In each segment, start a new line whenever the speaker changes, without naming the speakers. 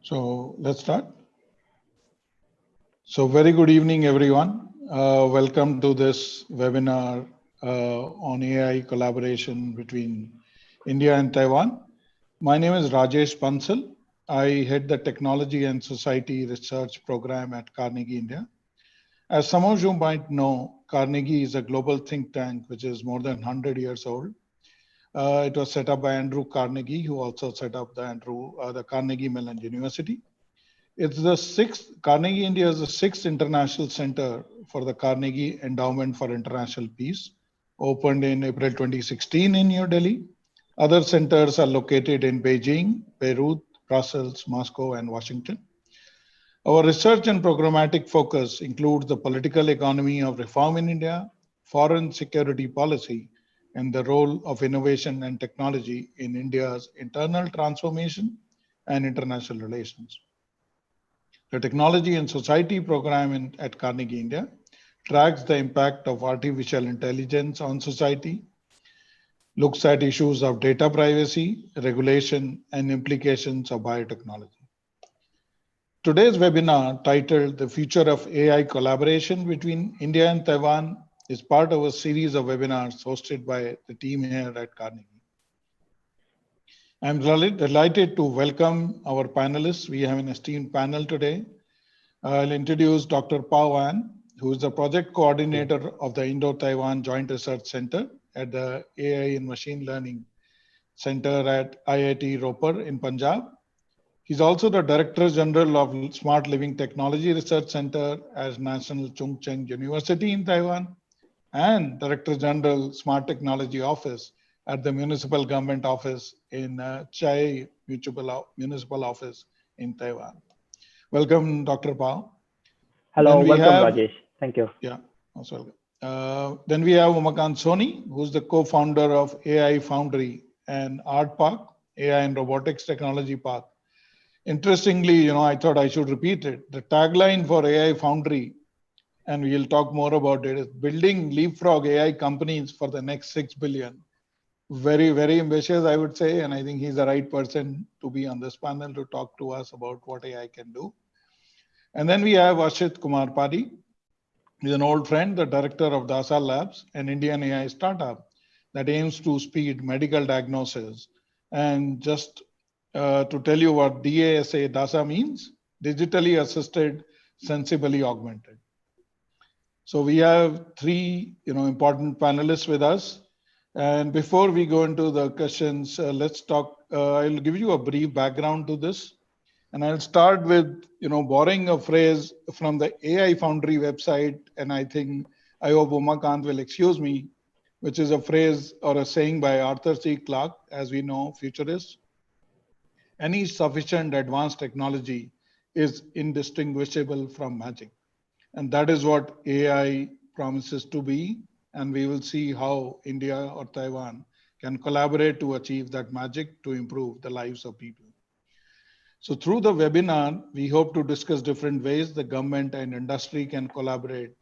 So let's start. So very good evening, everyone. Welcome to this webinar on AI collaboration between India and Taiwan. My name is Rajesh Bansal. I head the Technology and Society Research Program at Carnegie India. As some of you might know, Carnegie is a global think tank which is more than 100 years old. It was set up by Andrew Carnegie, who also set up the Carnegie Mellon University. It's the Carnegie India is the sixth international center for the Carnegie Endowment for International Peace, opened in April 2016 in New Delhi. Other centers are located in Beijing, Beirut, Brussels, Moscow, and Washington. Our research and programmatic focus includes the political economy of reform in India, foreign security policy, and the role of innovation and technology in India's internal transformation and international relations. The Technology and Society program at Carnegie India tracks the impact of artificial intelligence on society, looks at issues of data privacy, regulation, and implications of biotechnology. Today's webinar, titled The Future of AI Collaboration Between India and Taiwan, is part of a series of webinars hosted by the team here at Carnegie. I'm delighted to welcome our panelists. We have an esteemed panel today. I'll introduce Dr. Pao-Ann, who is the project coordinator of the Indo-Taiwan Joint Research Center at the AI and Machine Learning Center at IIT Ropar in Punjab. He's also the Director General of Smart Living Technology Research Center at National Chung Cheng University in Taiwan and Director General Smart Technology Office at the Municipal Government Office in Chai Municipal Office in Taiwan. Welcome, Dr. Pao.
Hello, welcome, Rajesh. Thank you.
Yeah, most welcome. Then we have Umakant Soni, who's the co-founder of AI Foundry and Art Park, AI and Robotics Technology Park. Interestingly, I thought I should repeat it. The tagline for AI Foundry, and we'll talk more about it, is building leapfrog AI companies for the next 6 billion. Very, very ambitious, I would say, and I think he's the right person to be on this panel to talk to us about what AI can do. And then we have Ashit Kumar Padhi. He's an old friend, the director of DASA Labs, an Indian AI startup that aims to speed medical diagnosis. And just to tell you what DASA means, digitally assisted, sensibly augmented. So we have three important panelists with us. And before we go into the questions, let's talk. I'll give you a brief background to this. And I'll start with, borrowing a phrase from the AI Foundry website. And I hope Umakant will excuse me, which is a phrase or a saying by Arthur C. Clarke, as we know, futurist. Any sufficient advanced technology is indistinguishable from magic. And that is what AI promises to be. And we will see how India or Taiwan can collaborate to achieve that magic to improve the lives of people. So through the webinar, we hope to discuss different ways the government and industry can collaborate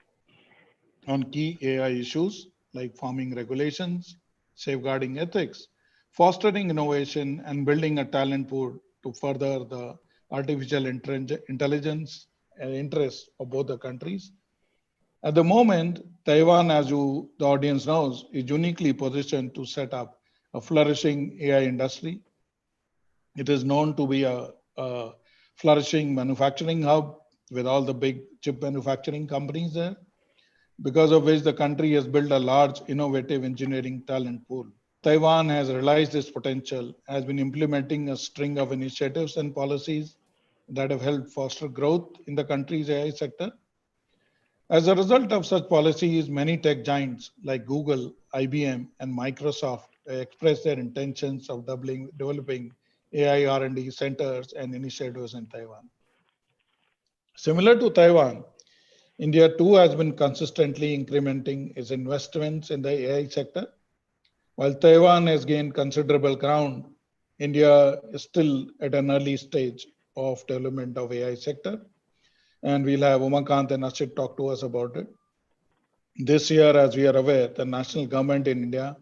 on key AI issues like forming regulations, safeguarding ethics, fostering innovation, and building a talent pool to further the artificial intelligence and interests of both the countries. At the moment, Taiwan, as the audience knows, is uniquely positioned to set up a flourishing AI industry. It is known to be a flourishing manufacturing hub with all the big chip manufacturing companies there, because of which the country has built a large innovative engineering talent pool. Taiwan has realized its potential, has been implementing a string of initiatives and policies that have helped foster growth in the country's AI sector. As a result of such policies, many tech giants like Google, IBM, and Microsoft expressed their intentions of developing AI R&D centers and initiatives in Taiwan. Similar to Taiwan, India too has been consistently incrementing its investments in the AI sector. While Taiwan has gained considerable ground, India is still at an early stage of development of AI sector. And we'll have Umakant and Ashit talk to us about it. This year, as we are aware, the national government in India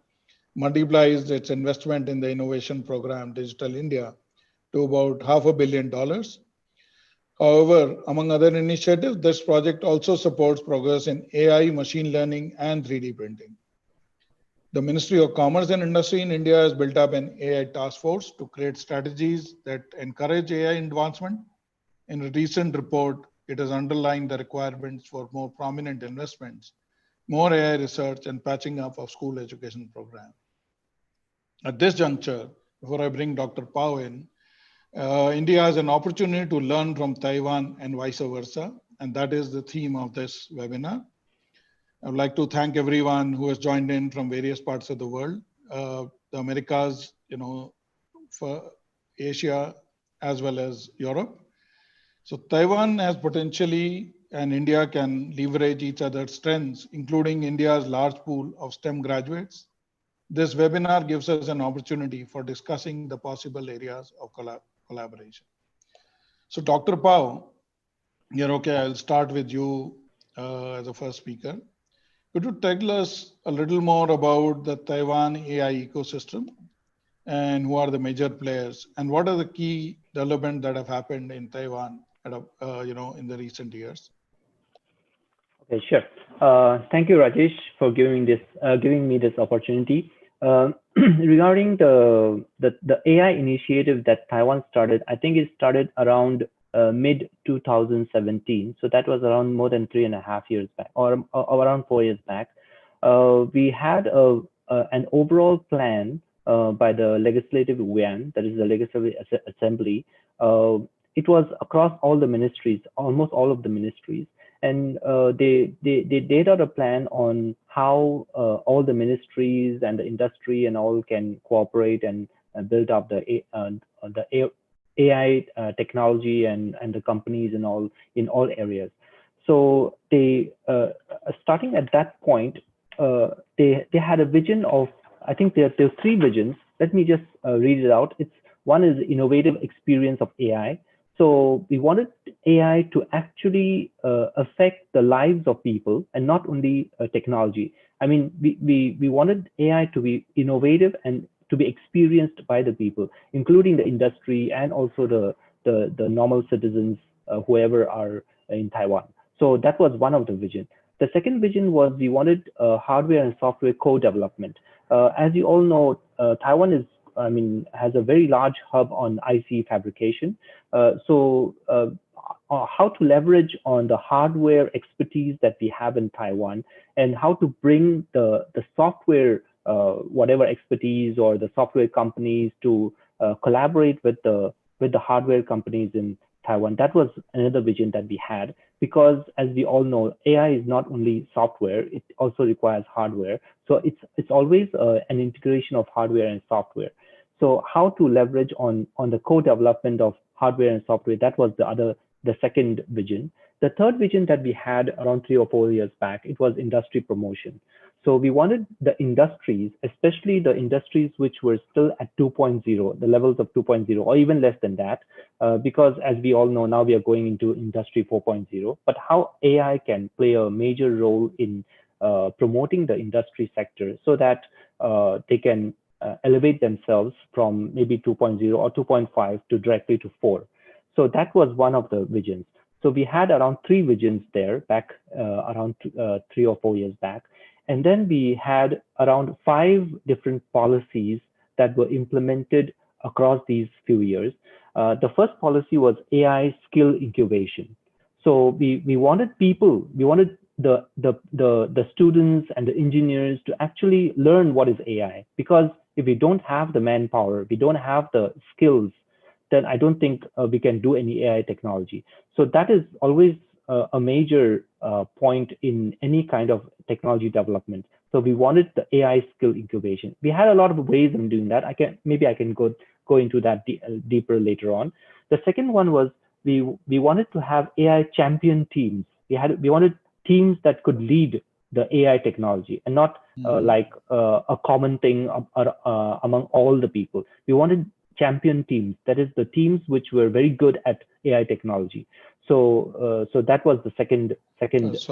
multiplies its investment in the innovation program Digital India to about $500 million However, among other initiatives, this project also supports progress in AI, machine learning, and 3D printing. The Ministry of Commerce and Industry in India has built up an AI task force to create strategies that encourage AI advancement. In a recent report, it has underlined the requirements for more prominent investments, more AI research, and patching up of school education programs. At this juncture, before I bring Dr. Pao in, India has an opportunity to learn from Taiwan and vice versa, and that is the theme of this webinar. I would like to thank everyone who has joined in from various parts of the world, the Americas, for Asia, as well as Europe. So Taiwan has potentially, and India can leverage each other's strengths, including India's large pool of STEM graduates. This webinar gives us an opportunity for discussing the possible areas of collaboration. So Dr. Pao, you're okay, I'll start with you as a first speaker. Could you tell us a little more about the Taiwan AI ecosystem and who are the major players and what are the key developments that have happened in Taiwan in the recent years?
Okay, sure. Thank you, Rajesh, for giving me this opportunity. Regarding the AI initiative that Taiwan started, I think it started around mid 2017. So that was around more than 3.5 years back, or around 4 years back. We had an overall plan by the Legislative Yuan, that is the Legislative Assembly. It was across all the ministries, almost all of the ministries. And they laid out a plan on how all the ministries and the industry and all can cooperate and build up the AI technology and the companies and all in all areas. So they starting at that point, they had a vision of, I think there are 3 visions. Let me just read it out. One is innovative experience of AI. So we wanted AI to actually affect the lives of people and not only technology. I mean, we wanted AI to be innovative and to be experienced by the people, including the industry and also the normal citizens, whoever are in Taiwan. So that was one of the vision. The second vision was we wanted hardware and software co-development. As you all know, Taiwan has a very large hub on IC fabrication. So how to leverage on the hardware expertise that we have in Taiwan and how to bring the software, whatever expertise or the software companies to collaborate with the hardware companies in Taiwan. That was another vision that we had, because as we all know, AI is not only software, it also requires hardware. So it's always an integration of hardware and software. So how to leverage on the co-development of hardware and software, that was the second vision. The third vision that we had around 3 or 4 years back, it was industry promotion. So we wanted the industries, especially the industries which were still at 2.0, the levels of 2.0, or even less than that, because as we all know, now we are going into industry 4.0, but how AI can play a major role in promoting the industry sector so that they can elevate themselves from maybe 2.0 or 2.5 to directly to 4. So that was one of the visions. So we had around 3 visions there back around 3 or 4 years back. And then we had around 5 different policies that were implemented across these few years. The first policy was AI skill incubation. So we wanted people, we wanted the students and the engineers to actually learn what is AI, because if we don't have the manpower, we don't have the skills, then I don't think we can do any AI technology. So that is always a major point in any kind of technology development. So we wanted the AI skill incubation. We had a lot of ways of doing that. Maybe I can go into that deeper later on. The second one was we wanted to have AI champion teams. We wanted teams that could lead the AI technology and not like a common thing among all the people. We wanted champion teams, that is the teams which were very good at AI technology. So that was the second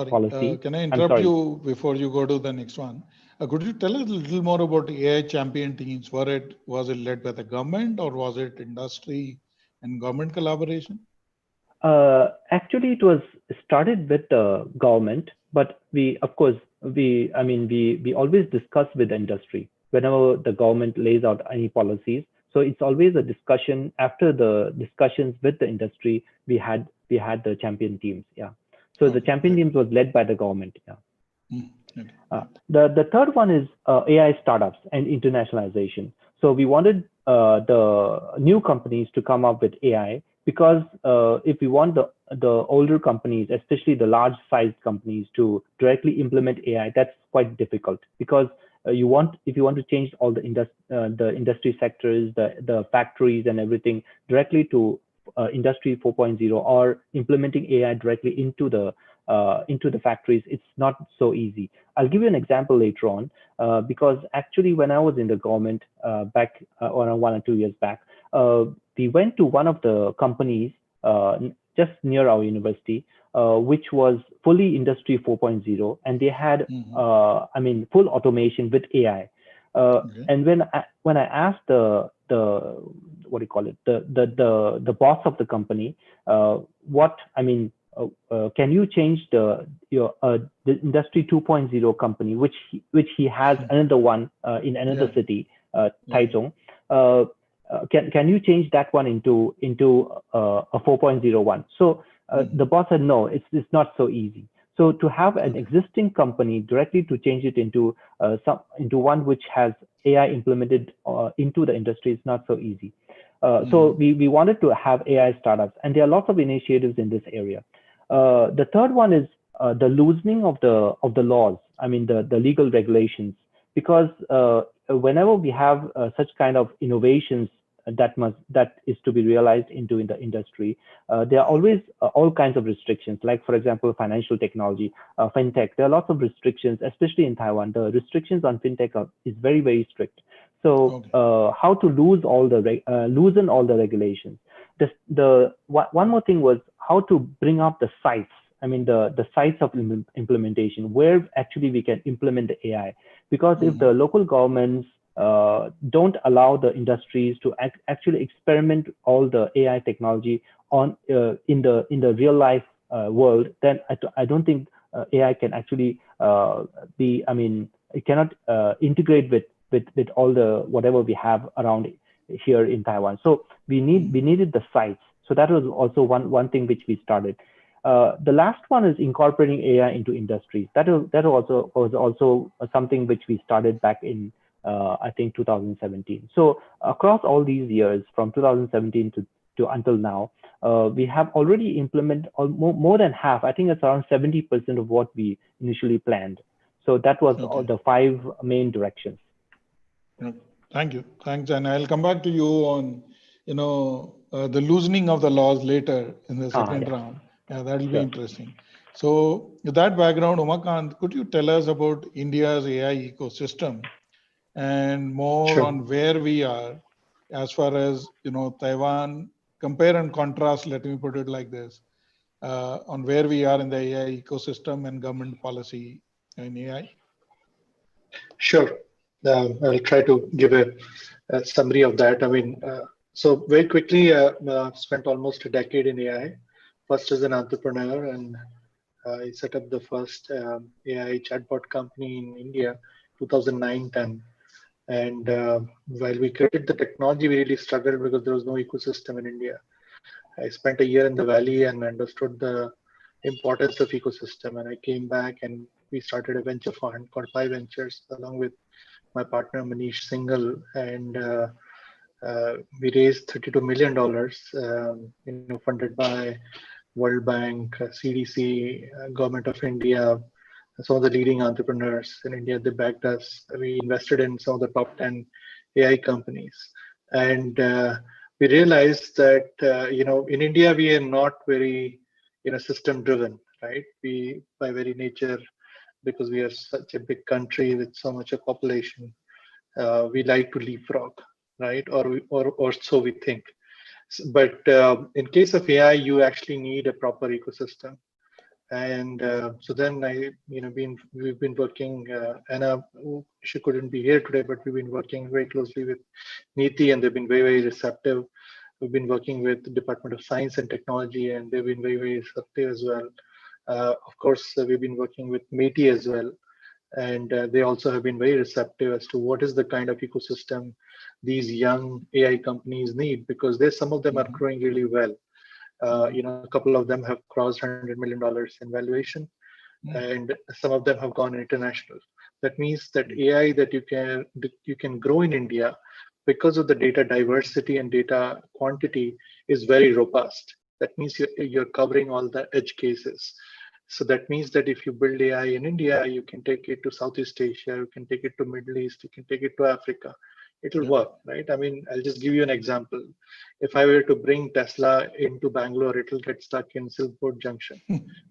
policy.
Can I interrupt you before you go to the next one? Could you tell us a little more about AI champion teams? Was it led by the government or was it industry and government collaboration?
Actually, it was started with the government, but of course, we always discuss with the industry whenever the government lays out any policies. So it's always a discussion. After the discussions with the industry, we had the champion teams. Yeah. So the
Okay,
champion
great.
teams was led by the government. Yeah.
Okay,
The third one is AI startups and internationalization. So we wanted the new companies to come up with AI because if we want the older companies, especially the large sized companies, to directly implement AI, that's quite difficult because if you want to change all the industry sectors, the factories and everything directly to industry 4.0 or implementing AI directly into the factories, it's not so easy. I'll give you an example later on, because actually when I was in the government back around 1 or 2 years back, we went to one of the companies just near our university, which was fully Industry 4.0, and they had, full automation with AI.
okay,
And when I asked the what do you call it, the boss of the company, what I mean can you change the industry 2.0 company, which he has another one in another
yeah,
city,
yeah,
Taichung. Uh, can you change that one into a 4.0 one? So the boss said no, it's not so easy. So to have an
okay,
existing company directly to change it into one which has AI implemented into the industry is not so easy. So we wanted to have AI startups, and there are lots of initiatives in this area. The third one is the loosening of the laws. I mean the legal regulations, because whenever we have such kind of innovations that is to be realized in the industry, there are always all kinds of restrictions. Like for example, financial technology, fintech. There are lots of restrictions, especially in Taiwan. The restrictions on fintech is very very strict. So
okay,
how to loosen all the regulations. One more thing was how to bring up the sites. I mean the sites of implementation where actually we can implement the AI. Because if the local governments don't allow the industries to actually experiment all the AI technology on in the real life world, then I don't think AI can actually be. I mean, it cannot integrate with all the whatever we have around here in Taiwan. So we needed the sites. So that was also one thing which we started. The last one is incorporating AI into industries. That was also something which we started back in I think 2017. So across all these years, from 2017 to until now, we have already implemented more than half. I think it's around 70% of what we initially planned. So that was all
okay.
the 5 main directions.
Thank you. Thanks. And I'll come back to you on, the loosening of the laws later in the second
Yeah,
round. Yeah, that'll be
sure.
interesting. So with that background, Umakant, could you tell us about India's AI ecosystem and more
Sure.
on where we are as far as, Taiwan, compare and contrast, let me put it like this, on where we are in the AI ecosystem and government policy in AI?
Sure. I'll try to give a summary of that. I mean, so very quickly, spent almost a decade in AI. First as an entrepreneur, and I set up the first AI chatbot company in India, 2009-10. And while we created the technology, we really struggled because there was no ecosystem in India. I spent a year in the Valley and understood the importance of ecosystem. And I came back and we started a venture fund called Pi Ventures along with my partner Manish Singhal, and we raised $32 million, funded by World Bank, CDC, Government of India, some of the leading entrepreneurs in India. They backed us. We invested in some of the top 10 AI companies, and we realized that in India we are not very system driven, right? We by very nature, because we are such a big country with so much a population, we like to leapfrog, right? Or so we think. But in case of AI, you actually need a proper ecosystem. And so then we've been working. Anna, she couldn't be here today, but we've been working very closely with Neeti, and they've been very, very receptive. We've been working with the Department of Science and Technology, and they've been very, very receptive as well. Of course, we've been working with METI as well, and they also have been very receptive as to what is the kind of ecosystem these young AI companies need, because there's some of them are growing really well. A couple of them have crossed $100 million in valuation, and some of them have gone international. That means that AI that you can grow in India, because of the data diversity and data quantity, is very robust. That means you're covering all the edge cases. So that means that if you build AI in India, you can take it to Southeast Asia, you can take it to Middle East, you can take it to Africa. It will work, right? I mean, I'll just give you an example. If I were to bring Tesla into Bangalore, it will get stuck in Silkport Junction,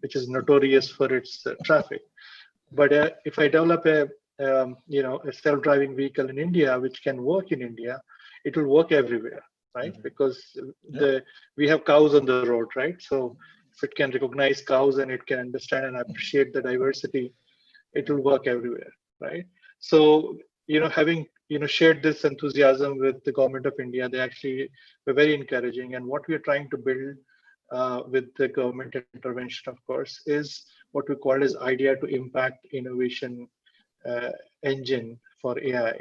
which is notorious for its traffic. But if I develop a self-driving vehicle in India, which can work in India, it will work everywhere, right? Because we have cows on the road, right? So if it can recognize cows and it can understand and appreciate the diversity, it will work everywhere, right? So, having shared this enthusiasm with the government of India, they actually were very encouraging. And what we are trying to build with the government intervention, of course, is what we call as idea to impact innovation engine for AI,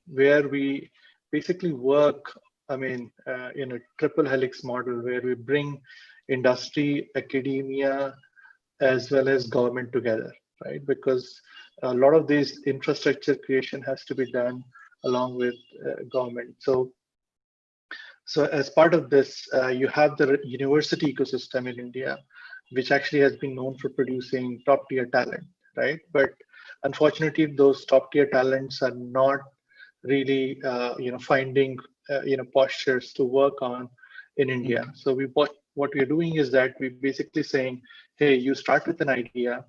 where we basically work, in a triple helix model where we bring industry, academia, as well as government together, right? Because a lot of this infrastructure creation has to be done along with government. So as part of this, you have the university ecosystem in India, which actually has been known for producing top tier talent, right? But unfortunately, those top tier talents are not really, finding, postures to work on in India. So what we're doing is that we're basically saying, hey, you start with an idea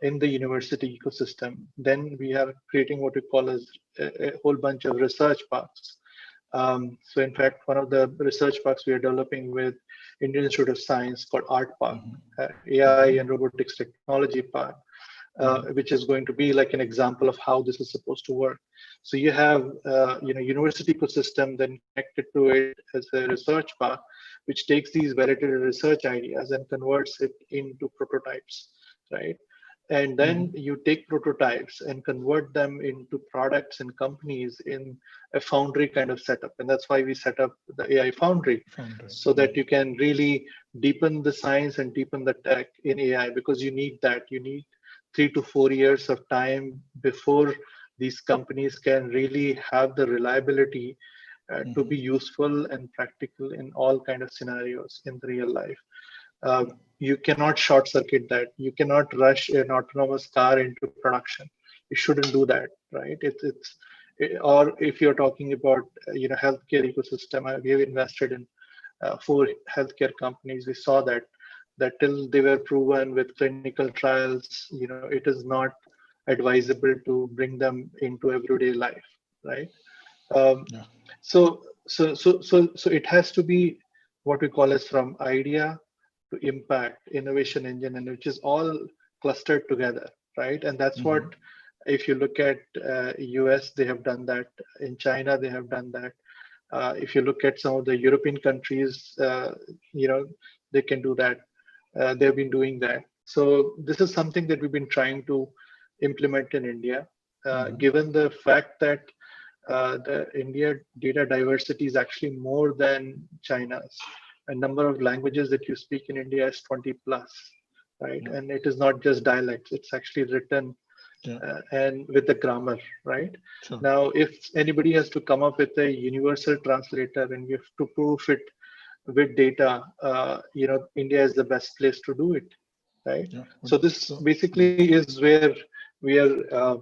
in the university ecosystem, then we are creating what we call as a whole bunch of research parks. So in fact, one of the research parks we are developing with Indian Institute of Science called Art Park, AI and Robotics Technology Park, which is going to be like an example of how this is supposed to work. So you have, university ecosystem, then connected to it as a research park, which takes these validated research ideas and converts it into prototypes, right? And then you take prototypes and convert them into products and companies in a foundry kind of setup. And that's why we set up the AI foundry. So that you can really deepen the science and deepen the tech in AI, because you need that. You need 3 to 4 years of time before these companies can really have the reliability to be useful and practical in all kind of scenarios in the real life. You cannot short circuit that. You cannot rush an autonomous car into production. You shouldn't do that, right? Or if you're talking about healthcare ecosystem, we have invested in 4 healthcare companies. We saw that till they were proven with clinical trials, it is not advisable to bring them into everyday life, right? So it has to be what we call as from idea to impact innovation engine, and which is all clustered together, right? And that's what, if you look at US, they have done that. In China, they have done that. If you look at some of the European countries, they can do that. They've been doing that. So this is something that we've been trying to implement in India, given the fact that the India data diversity is actually more than China's. A number of languages that you speak in India is 20 plus, right? And it is not just dialects, it's actually written and with the grammar, right? Now, if anybody has to come up with a universal translator and we have to prove it with data, India is the best place to do it, right? So this basically is where we are,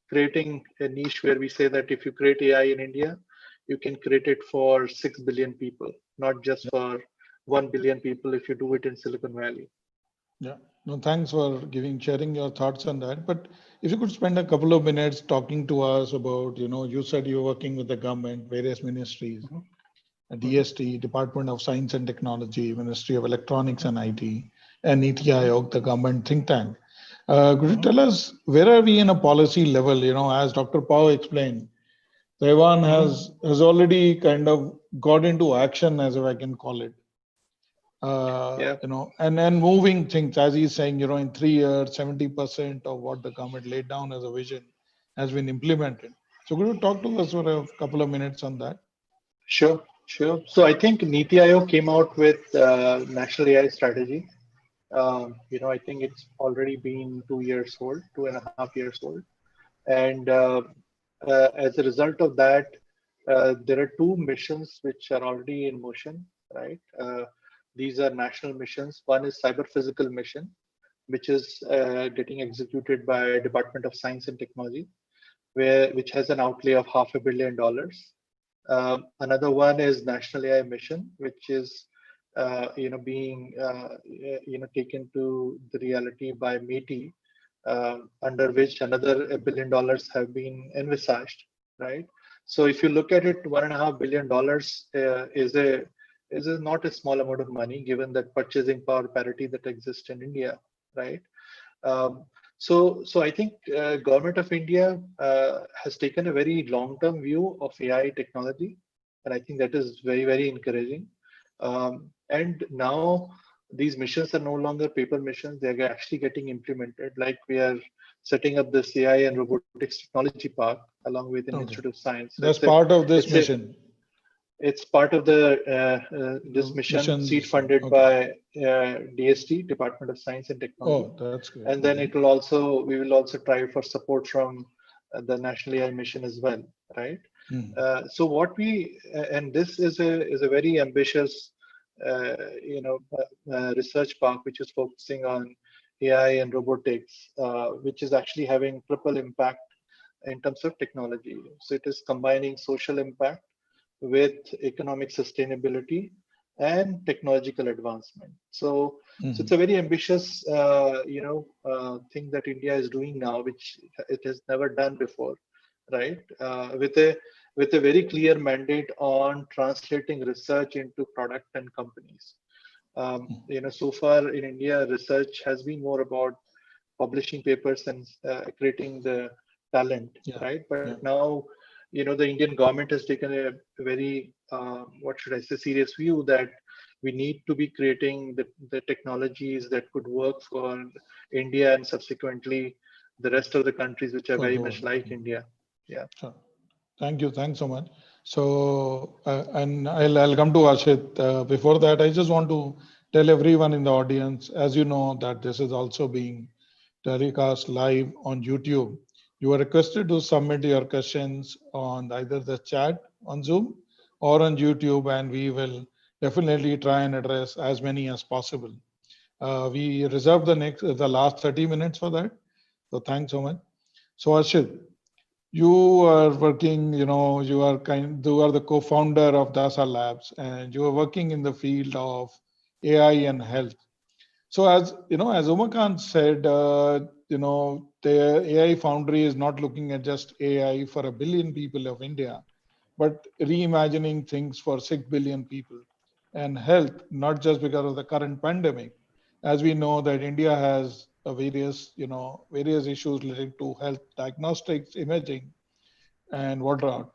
creating a niche where we say that if you create AI in India, you can create it for 6 billion people, not just for 1 billion people if you do it in Silicon Valley.
Yeah, no, thanks for sharing your thoughts on that. But if you could spend a couple of minutes talking to us about, you said you're working with the government, various ministries, DST, Department of Science and Technology, Ministry of Electronics and IT, and NITI Aayog, the government think tank. Could you tell us, where are we in a policy level? As Dr. Pao explained, Taiwan has already kind of got into action, as if I can call it. And moving things, as he's saying, in 3 years, 70% of what the government laid down as a vision has been implemented. So could you talk to us for a couple of minutes on that?
Sure. So I think Niti Aayog came out with National AI Strategy. I think it's already been 2 years old, 2.5 years old. And as a result of that, there are 2 missions which are already in motion, right? These are national missions. One is cyber physical mission, which is getting executed by Department of Science and Technology, which has an outlay of $500 million. Another one is National AI Mission, which is being taken to the reality by MeitY, under which another $1 billion have been envisaged, right? So if you look at it, $1.5 billion is not a small amount of money, given that purchasing power parity that exists in India, right? So I think Government of India has taken a very long-term view of AI technology, and I think that is very, very encouraging. And now these missions are no longer paper missions; they are actually getting implemented. Like we are setting up this AI and Robotics Technology Park along with an Institute of Science.
That's part of this mission.
It's part of the this mission seed funded by DST, Department of Science and Technology.
Oh, that's good.
And then we will also try for support from the National AI Mission as well, right? So and this is a very ambitious research park which is focusing on AI and robotics, which is actually having triple impact in terms of technology. So it is combining social impact with economic sustainability and technological advancement. So it's a very ambitious, thing that India is doing now, which it has never done before, right? With a very clear mandate on translating research into product and companies. So far in India, research has been more about publishing papers and creating the talent, right? But now, the Indian government has taken a very, serious view that we need to be creating the technologies that could work for India and subsequently the rest of the countries which are very much like India. Yeah.
Sure. Thank you. Thanks so much. So, and I'll come to Ashit. Before that, I just want to tell everyone in the audience, as you know, that this is also being telecast live on YouTube. You are requested to submit your questions on either the chat on Zoom or on YouTube, and we will definitely try and address as many as possible. We reserve the last 30 minutes for that. So thanks so much. So Ashit, you are working, you are the co-founder of DASA Labs, and you are working in the field of AI and health. So as Umakant said, the AI Foundry is not looking at just AI for 1 billion people of India, but reimagining things for 6 billion people. And health, not just because of the current pandemic, as we know that India has various issues related to health diagnostics, imaging, and whatnot,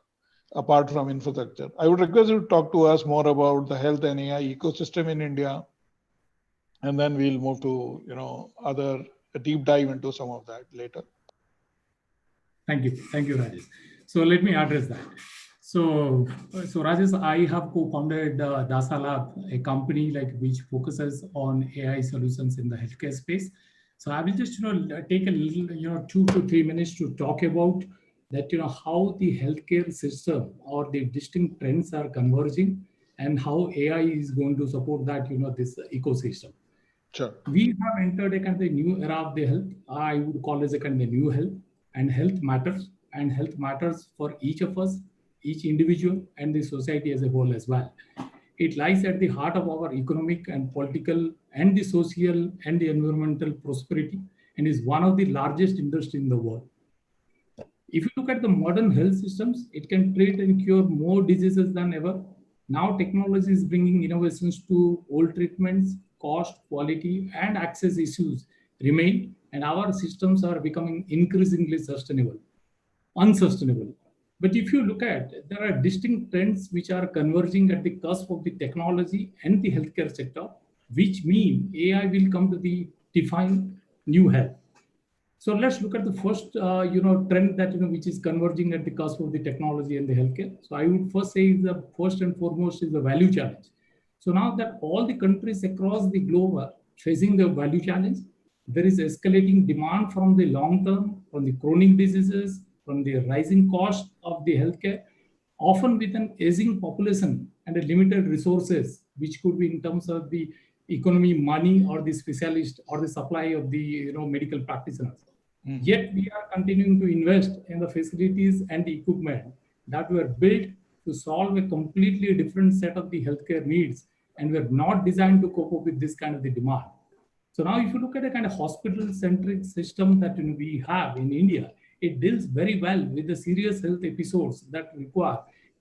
apart from infrastructure. I would request you to talk to us more about the health and AI ecosystem in India, and then we'll move to a deep dive into some of that later.
Thank you, Rajesh. So let me address that. So Rajesh, I have co-founded DASA Lab, a company which focuses on AI solutions in the healthcare space. So I will just take a little 2 to 3 minutes to talk about that how the healthcare system or the distinct trends are converging and how AI is going to support that this ecosystem.
Sure.
We have entered a kind of new era of the health. I would call it a kind of new health, and health matters for each of us, each individual, and the society as a whole as well. It lies at the heart of our economic and political and the social and the environmental prosperity, and is one of the largest industries in the world. If you look at the modern health systems, it can treat and cure more diseases than ever. Now technology is bringing innovations to old treatments. Cost, quality, and access issues remain, and our systems are becoming increasingly unsustainable. But if you look at, there are distinct trends which are converging at the cusp of the technology and the healthcare sector, which mean AI will come to define new health. So let's look at the first, trend that which is converging at the cusp of the technology and the healthcare. So I would first say the first and foremost is the value challenge. So now that all the countries across the globe are facing the value challenge, there is escalating demand from the long term, from the chronic diseases, from the rising cost of the healthcare, often with an aging population and a limited resources, which could be in terms of the economy, money, or the specialist, or the supply of the medical practitioners. Yet we are continuing to invest in the facilities and the equipment that were built to solve a completely different set of the healthcare needs, and were not designed to cope up with this kind of the demand. So now if you look at a kind of hospital-centric system that we have in India, it deals very well with the serious health episodes that require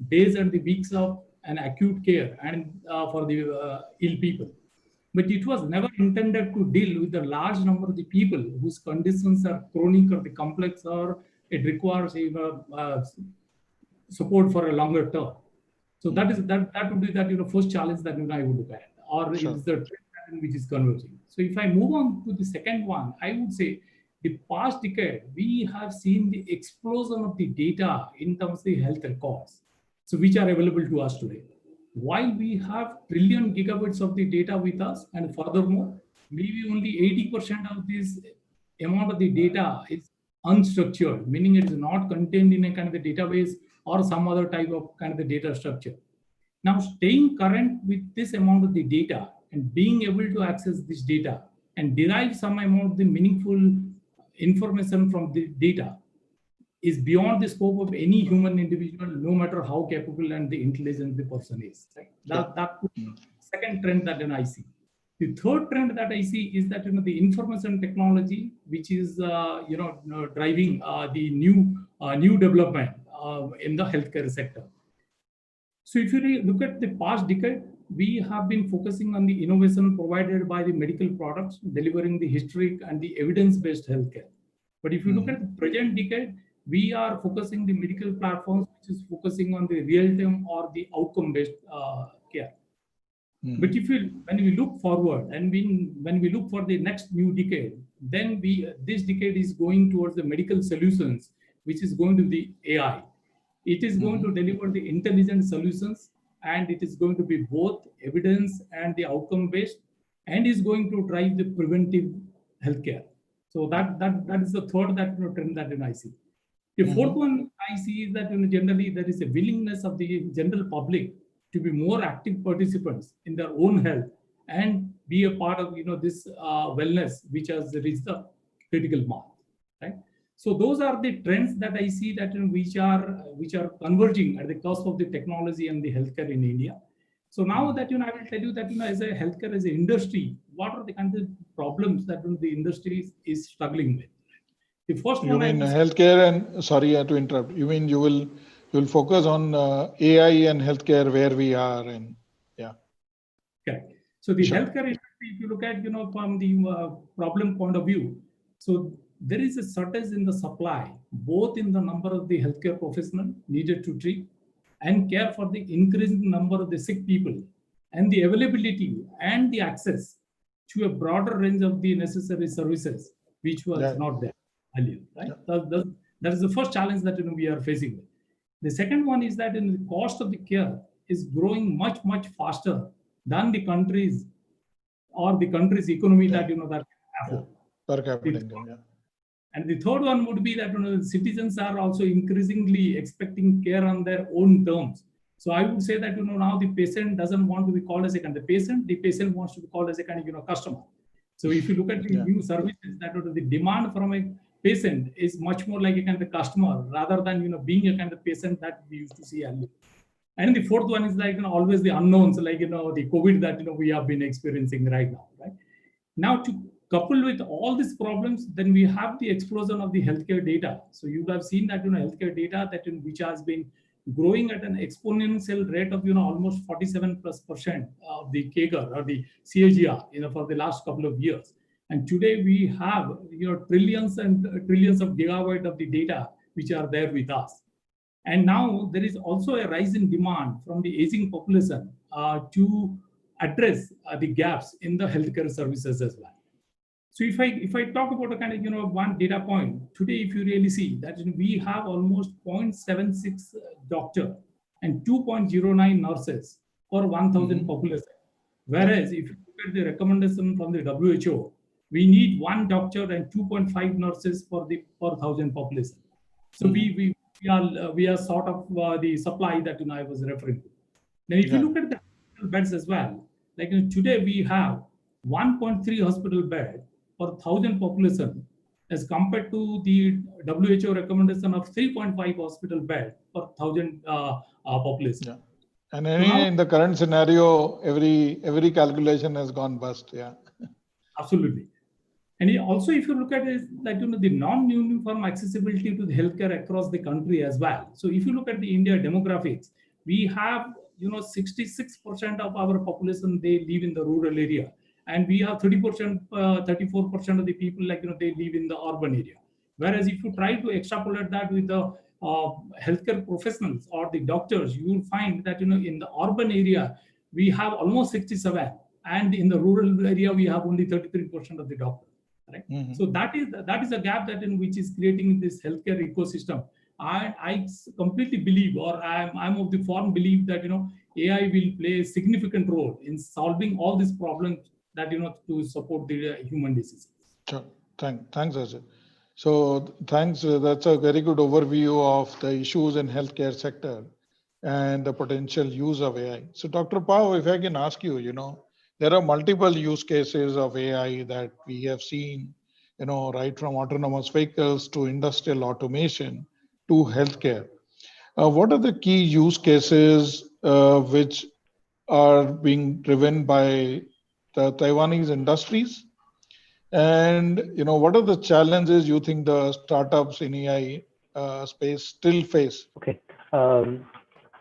days and the weeks of an acute care and for the ill people. But it was never intended to deal with the large number of the people whose conditions are chronic or the complex, or it requires support for a longer term. So that would be that first challenge that I would look at, or sure. Is the trend which is converging. So if I move on to the second one, I would say the past decade we have seen the explosion of the data in terms of the health records, so which are available to us today. While we have trillion gigabytes of the data with us, and furthermore, maybe only 80% of this amount of the data is unstructured, meaning it is not contained in a kind of a database or some other type of kind of the data structure. Now, staying current with this amount of the data and being able to access this data and derive some amount of the meaningful information from the data is beyond the scope of any human individual, no matter how capable and the intelligent the person is. Right? That second trend that I see. The third trend that I see is that the information technology, which is driving the new development in the healthcare sector. So if you look at the past decade, we have been focusing on the innovation provided by the medical products, delivering the historic and the evidence-based healthcare. But if you look at the present decade, we are focusing the medical platforms, which is focusing on the real-time or the outcome-based care. But when we look forward and when we look for the next new decade, then this decade is going towards the medical solutions, which is going to be AI. It is going to deliver the intelligent solutions, and it is going to be both evidence and the outcome-based, and is going to drive the preventive healthcare. So that is the third trend that I see. The fourth one I see is that generally there is a willingness of the general public to be more active participants in their own health and be a part of this wellness, which has reached the critical mark, right? So those are the trends that I see that which are converging at the cusp of the technology and the healthcare in India. So now that I will tell you that as a healthcare as an industry, what are the kind of problems that the industry is struggling with? The first
you mean healthcare, and sorry to interrupt. You mean you will focus on AI and healthcare where we are, and yeah.
Okay. So the healthcare industry, if you look at from the problem point of view, so there is a shortage in the supply, both in the number of the healthcare professionals needed to treat and care for the increasing number of the sick people, and the availability and the access to a broader range of the necessary services, which was not there earlier, right? That is the first challenge that we are facing with. The second one is that the cost of the care is growing much faster than the countries or the country's economy that that afford.
Per capita income,
And the third one would be that the citizens are also increasingly expecting care on their own terms. So I would say that now the patient doesn't want to be called as a kind of patient. The patient wants to be called as a kind of customer. So if you look at the new services, that the demand from a patient is much more like a kind of customer rather than being a kind of patient that we used to see earlier. And the fourth one is like always the unknowns, like the COVID that we have been experiencing right now. Right now, to couple with all these problems, then we have the explosion of the healthcare data. So you have seen that healthcare data that which has been growing at an exponential rate of almost 47+% of the CAGR or the CAGR for the last couple of years. And today we have trillions and trillions of gigabytes of the data which are there with us. And now there is also a rise in demand from the aging population to address the gaps in the healthcare services as well. So if I talk about a kind of one data point today, if you really see that we have almost 0.76 doctor and 2.09 nurses per 1,000 population. Whereas if you look at the recommendation from the WHO, we need 1 doctor and 2.5 nurses for the per 1,000 population. So we are sort of the supply that I was referring to. Now, if you look at the hospital beds as well, like today we have 1.3 hospital bed per 1,000 population, as compared to the WHO recommendation of 3.5 hospital bed per 1,000 population.
Yeah. And in the current scenario, every calculation has gone bust. Yeah.
Absolutely. And also, if you look at it, like the non-uniform accessibility to the healthcare across the country as well. So if you look at the India demographics, we have 66% of our population, they live in the rural area, and we have 30%, 34% of the people they live in the urban area. Whereas if you try to extrapolate that with the healthcare professionals or the doctors, you will find that in the urban area we have almost 67, and in the rural area we have only 33% of the doctors. Right? So that is a gap that in which is creating this healthcare ecosystem. I completely believe, or I'm of the firm belief that AI will play a significant role in solving all these problems that to support the human diseases.
Sure. Thanks, Ajay. So thanks. That's a very good overview of the issues in healthcare sector and the potential use of AI. So Dr. Pao, if I can ask you, there are multiple use cases of AI that we have seen, right from autonomous vehicles to industrial automation to healthcare. What are the key use cases which are being driven by the Taiwanese industries? And what are the challenges you think the startups in AI space still face?
Okay.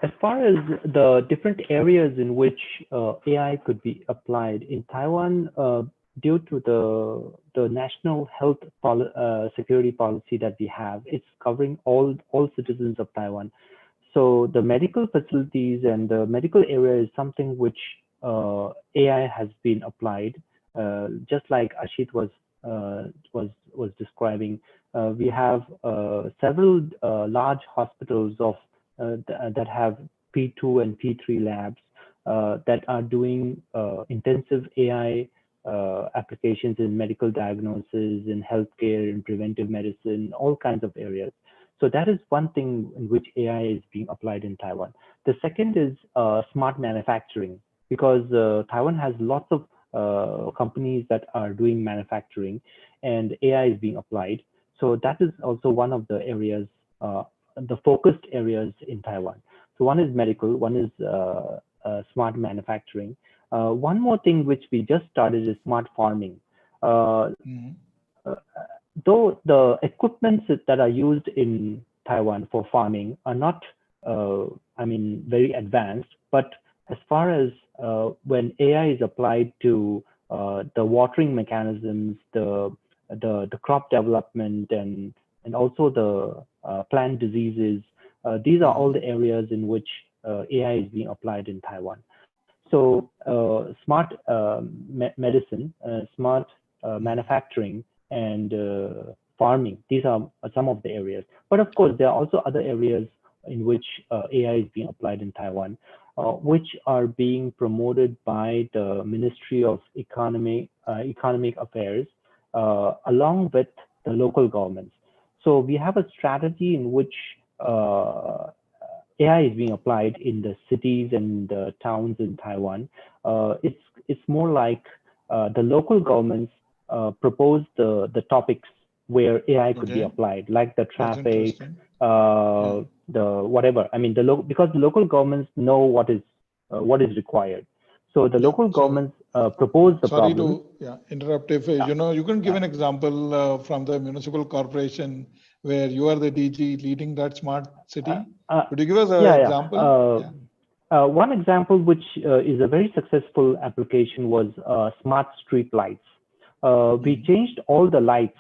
As far as the different areas in which AI could be applied in Taiwan, due to the national health security policy that we have, it's covering all citizens of Taiwan. So the medical facilities and the medical area is something which AI has been applied, just like Ashit was describing. We have several large hospitals that have P2 and P3 labs that are doing intensive AI applications in medical diagnosis, in healthcare, in preventive medicine, all kinds of areas. So that is one thing in which AI is being applied in Taiwan. The second is smart manufacturing, because Taiwan has lots of companies that are doing manufacturing, and AI is being applied. So that is also one of the areas, the focused areas in Taiwan. So one is medical, one is smart manufacturing. One more thing which we just started is smart farming. Though the equipments that are used in Taiwan for farming are not, very advanced, but as far as when AI is applied to the watering mechanisms, the crop development, and also the plant diseases, these are all the areas in which AI is being applied in Taiwan. So smart medicine, smart manufacturing, and farming, these are some of the areas. But of course, there are also other areas in which AI is being applied in Taiwan, which are being promoted by the Ministry of Economic Affairs, along with the local governments. So we have a strategy in which AI is being applied in the cities and the towns in Taiwan. It's more like the local governments propose the topics where AI could be applied, like the traffic, the whatever. Because the local governments know what is required. So the local governments propose the problem.
Sorry to interrupt. If you can give an example from the municipal corporation where you are the DG leading that smart city. Could you give us an example?
One example, which is a very successful application, was smart street lights. We changed all the lights,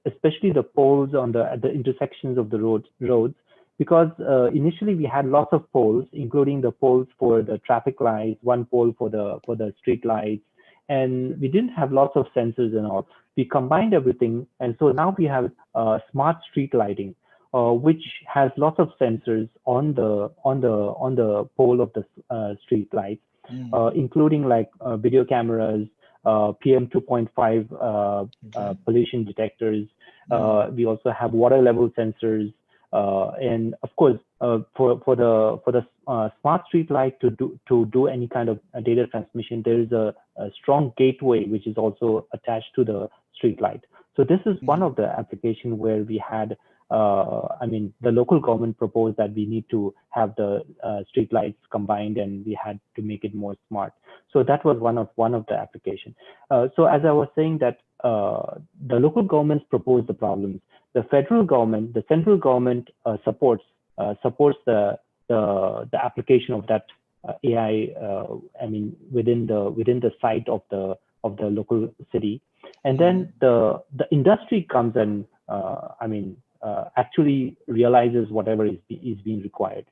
especially the poles on the intersections of the roads. because initially we had lots of poles, including the poles for the traffic lights, one pole for the street lights, and we didn't have lots of sensors and all. We combined everything, and so now we have smart street lighting, which has lots of sensors on the pole of the street lights, including like video cameras, PM 2.5 pollution detectors. We also have water level sensors, and of course, for the smart street light to do any kind of data transmission, there is a strong gateway which is also attached to the street light. So this is one of the application where we had, the local government proposed that we need to have the street lights combined, and we had to make it more smart. So that was one of the application. So as I was saying that the local governments propose the problems. The federal government, the central government supports the application of that AI. Within the site of the local city, and then the industry comes and actually realizes whatever is being required.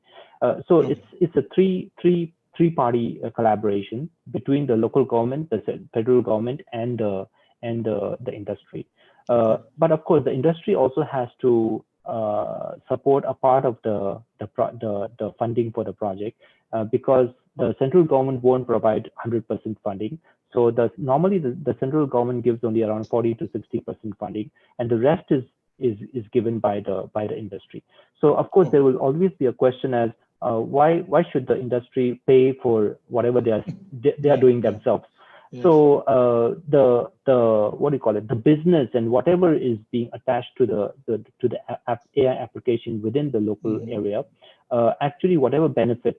So it's a three-party collaboration between the local government, the federal government, and the industry. But of course, the industry also has to support a part of the funding for the project, because the central government won't provide 100% funding. So normally the central government gives only around 40 to 60% funding, and the rest is given by the industry. So of course there will always be a question as why should the industry pay for whatever they are doing themselves? Yes. So the what do you call it? The business and whatever is being attached to the AI application within the local area, actually whatever benefit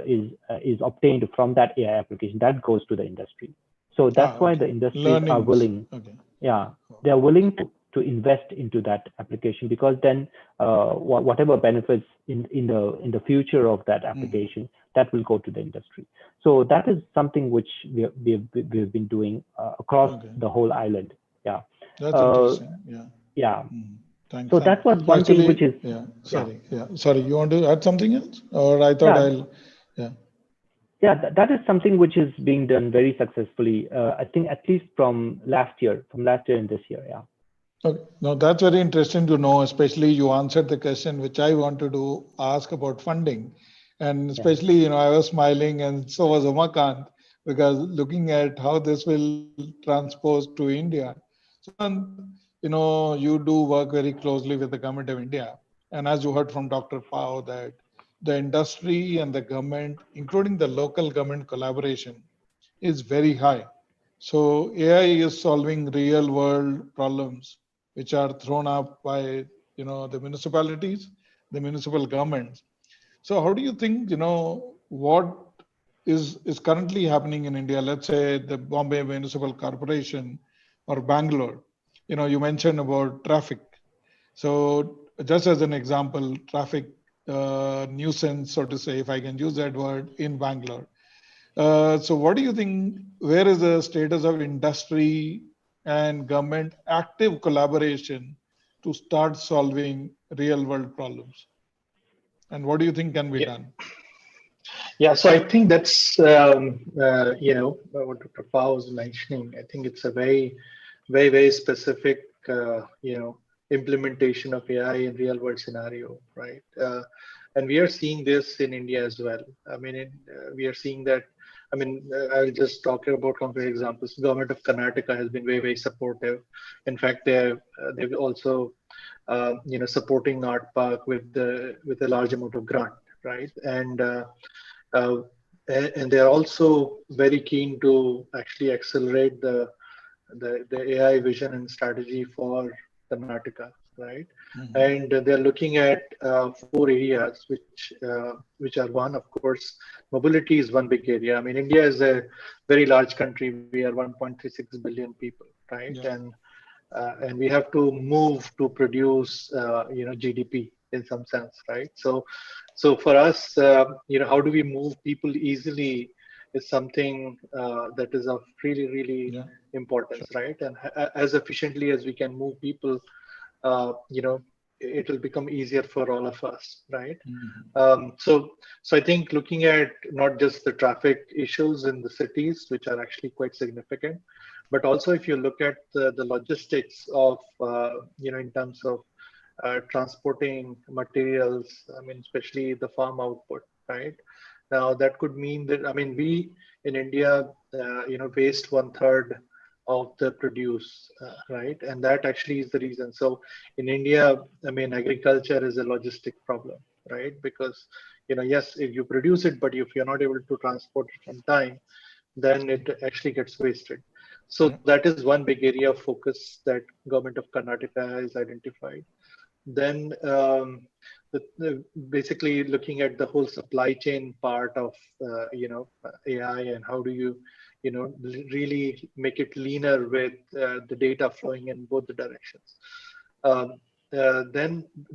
is obtained from that AI application, that goes to the industry. So that's why the industry are willing. Okay. Yeah, they are willing to invest into that application, because then whatever benefits in the future of that application, that will go to the industry. So that is something which we've been doing across the whole island. Yeah.
That's interesting. Yeah.
Yeah.
Thanks.
So that was one thing which is.
Yeah. Sorry. Yeah. Sorry. You want to add something else, or I thought Yeah.
Yeah, that is something which is being done very successfully. I think at least from last year and this year. Yeah.
Okay. Now that's very interesting to know. Especially you answered the question which I wanted to ask about funding, and especially I was smiling, and so was Umakant, because looking at how this will transpose to India. So you do work very closely with the government of India, and as you heard from Dr. Pao, that the industry and the government, including the local government collaboration, is very high. So AI is solving real world problems which are thrown up by the municipalities, the municipal governments. So how do you think what is currently happening in India? Let's say the Bombay Municipal Corporation or Bangalore. You mentioned about traffic. So just as an example, traffic nuisance, so to say, if I can use that word, in Bangalore. So what do you think, where is the status of industry and government active collaboration to start solving real world problems? And what do you think can be done?
Yeah, so I think that's, what Dr. Pao was mentioning. I think it's a very, very, very specific, implementation of AI in real world scenario, right? And we are seeing this in India as well. We are seeing that. I'll just talk about concrete examples. The government of Karnataka has been very, very supportive. In fact, they've also, supporting Art Park with a large amount of grant, right? And they're also very keen to actually accelerate the AI vision and strategy for Karnataka, right? And they're looking at 4 areas, which are one, of course, mobility is one big area. India is a very large country. We are 1.36 billion people, right? Yeah. And we have to move to produce, GDP in some sense, right? So for us, how do we move people easily is something that is of really, really importance, right? And as efficiently as we can move people, it will become easier for all of us, right?
Mhm.
So I think looking at not just the traffic issues in the cities, which are actually quite significant, but also if you look at the logistics of, in terms of transporting materials, I mean, especially the farm output, right? Now that could mean that, I mean, we in India, waste 1/3 of the produce, right? And that actually is the reason. So in India, I mean, agriculture is a logistic problem, right? Because, yes, if you produce it, but if you're not able to transport it on time, then it actually gets wasted. So
Yeah.
that is one big area of focus that government of Karnataka has identified. Then basically looking at the whole supply chain part of AI, and how do you really make it leaner with the data flowing in both the directions. Um, then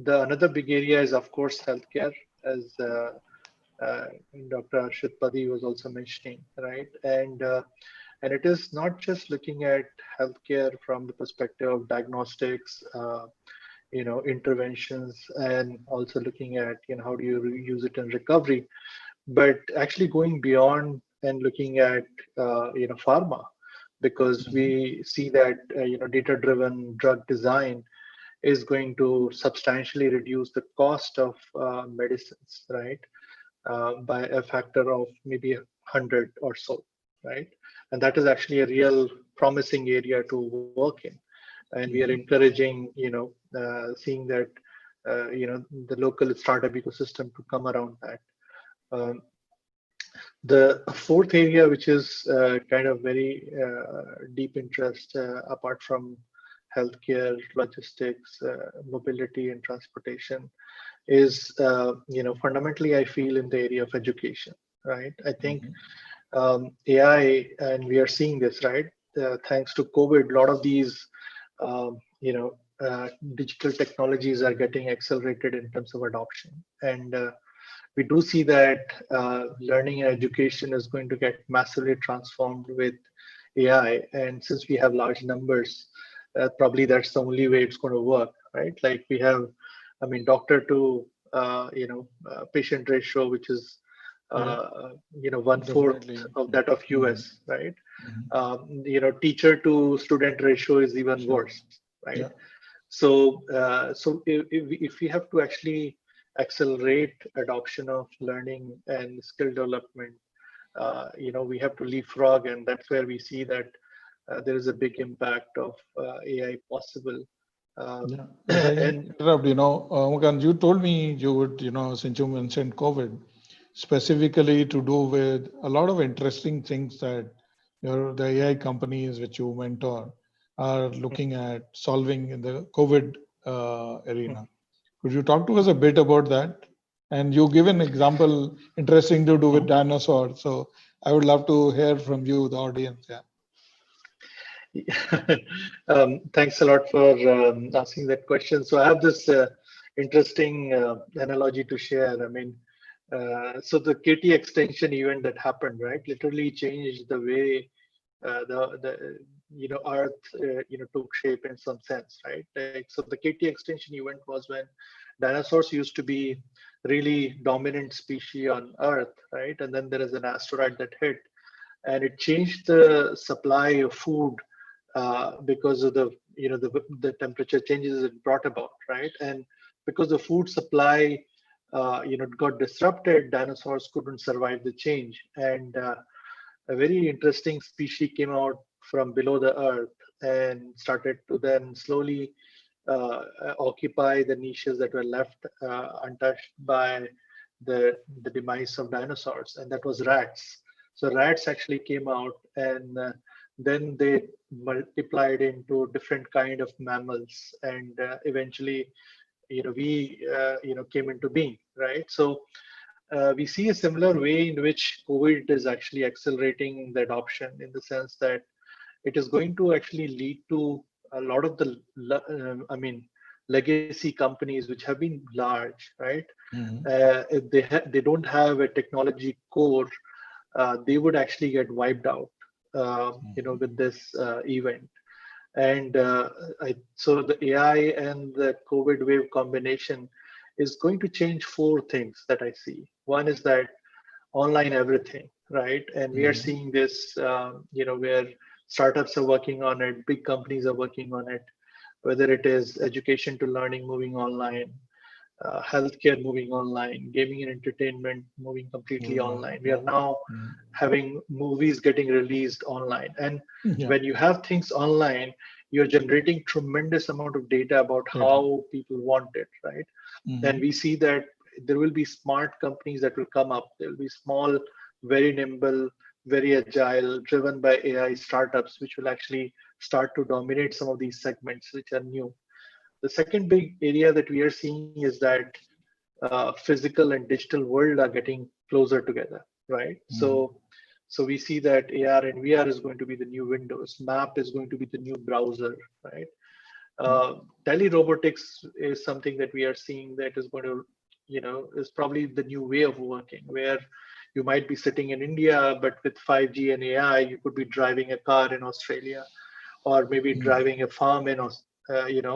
the another big area is of course healthcare, as uh, Dr. Ashit Padhi was also mentioning, right? And it is not just looking at healthcare from the perspective of diagnostics, interventions, and also looking at how do you use it in recovery, but actually going beyond and looking at pharma, because
Mhm.
we see that data driven drug design is going to substantially reduce the cost of medicines, right? By a factor of maybe 100 or so, right? And that is actually a real promising area to work in. And we are
Mhm.
encouraging, seeing that, the local startup ecosystem to come around that. Um, the fourth area, which is kind of very deep interest, apart from healthcare, logistics, mobility, and transportation, is fundamentally I feel in the area of education, right? I think
Mhm.
AI, and we are seeing this, right? Thanks to COVID, a lot of these digital technologies are getting accelerated in terms of adoption, and we do see that learning and education is going to get massively transformed with AI. And since we have large numbers, probably that's the only way it's going to work, right? Like we have, I mean, doctor to patient ratio, which is
Yeah,
1/4
definitely.
of that of
Mhm.
US, right?
Mhm.
Teacher to student ratio is even
Sure.
worse, right?
Yeah.
So if we have to actually accelerate adoption of learning and skill development, we have to leapfrog, and that's where we see that there is a big impact of AI possible. Um,
Yeah. If I can
and
interrupt, Umakant, you told me you would, since you mentioned COVID, specifically to do with a lot of interesting things that the AI companies which you mentor are looking at solving in the COVID arena. Could you talk to us a bit about that? And you give an example interesting to do with dinosaurs. So I would love to hear from you, the audience. Yeah.
Thanks a lot for asking that question. So I have this interesting analogy to share. I mean, so the KT extension event that happened, right, literally changed the way the Earth took shape in some sense, right? Like, so the KT extension event was when dinosaurs used to be really dominant species on Earth, right? And then there is an asteroid that hit, and it changed the supply of food because of the temperature changes it brought about, right? And because the food supply got disrupted, dinosaurs couldn't survive the change, and a very interesting species came out from below the earth and started to then slowly occupy the niches that were left untouched by the demise of dinosaurs, and that was rats. So rats actually came out, and then they multiplied into different kind of mammals, and eventually, we came into being, right? So we see a similar way in which COVID is actually accelerating the adoption, in the sense that it is going to actually lead to a lot of the, legacy companies which have been large, right?
Mhm.
If they don't have a technology core, they would actually get wiped out, with this event. And so the AI and the COVID wave combination is going to change four things that I see. One is that online everything, right? And we are seeing this, where startups are working on it, big companies are working on it, whether it is education to learning moving online, healthcare moving online, gaming and entertainment moving completely online. We are now having movies getting released online. And when you have things online, you're generating tremendous amount of data about how people want it, right? And we see that there will be smart companies that will come up. There will be small, very nimble, very agile, driven by AI startups, which will actually start to dominate some of these segments, which are new. The second big area that we are seeing is that physical and digital world are getting closer together, right? So we see that AR and VR is going to be the new Windows. Map is going to be the new browser, right? Tele-robotics is something that we are seeing that is going to, is probably the new way of working, where you might be sitting in India, but with 5G and AI, you could be driving a car in Australia, or maybe driving a farm in,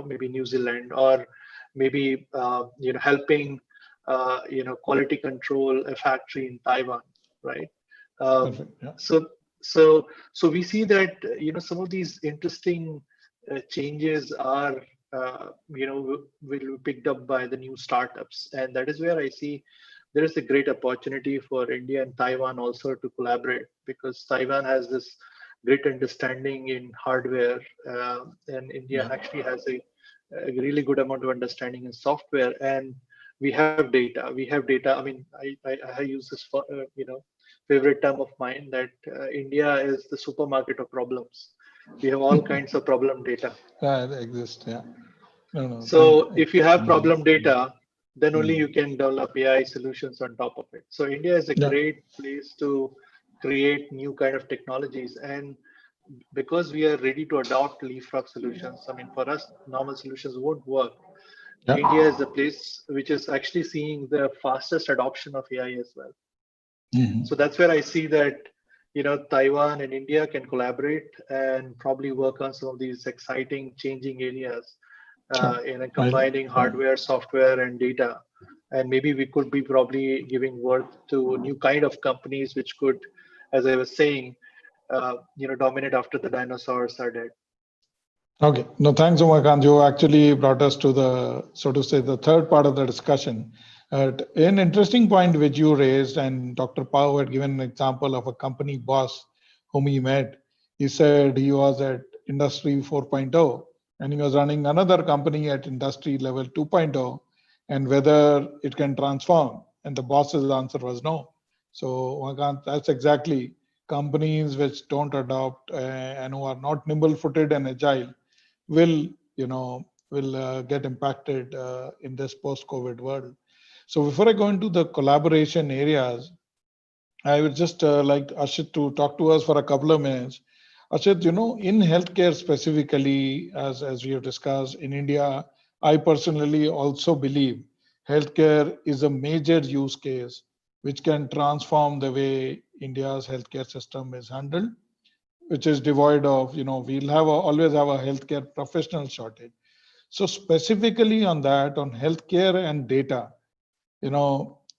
maybe New Zealand, or maybe, helping, quality control a factory in Taiwan, right? So we see that, some of these interesting changes are, will be picked up by the new startups. And that is where I see there is a great opportunity for India and Taiwan also to collaborate, because Taiwan has this great understanding in hardware, and India actually has a really good amount of understanding in software. And we have data. I mean, I use this for, favorite term of mine, that India is the supermarket of problems. We have all kinds of problem data.
That exists, yeah.
So if you have problem data, then only you can develop AI solutions on top of it. So India is a great place to create new kind of technologies. And because we are ready to adopt leapfrog solutions, I mean, for us, normal solutions won't work. India is the place which is actually seeing the fastest adoption of AI as well. So that's where I see that, Taiwan and India can collaborate and probably work on some of these exciting changing areas, combining hardware, software, and data. And maybe we could be probably giving birth to a new kind of companies which could, as I was saying, dominate after the dinosaurs are dead.
Okay. No, thanks, Umakant. You actually brought us to the, so to say, the third part of the discussion. An interesting point which you raised, and Dr. Pao had given an example of a company boss whom he met. He said he was at Industry 4.0 and he was running another company at Industry Level 2.0, and whether it can transform. And the boss's answer was no. So Umakant, that's exactly companies which don't adopt and who are not nimble-footed and agile will get impacted in this post-COVID world. So before I go into the collaboration areas, I would just like Ashit to talk to us for a couple of minutes. Ashit, in healthcare specifically, as we have discussed in India, I personally also believe healthcare is a major use case which can transform the way India's healthcare system is handled, which is devoid of, we'll always have a healthcare professional shortage. So specifically on that, on healthcare and data,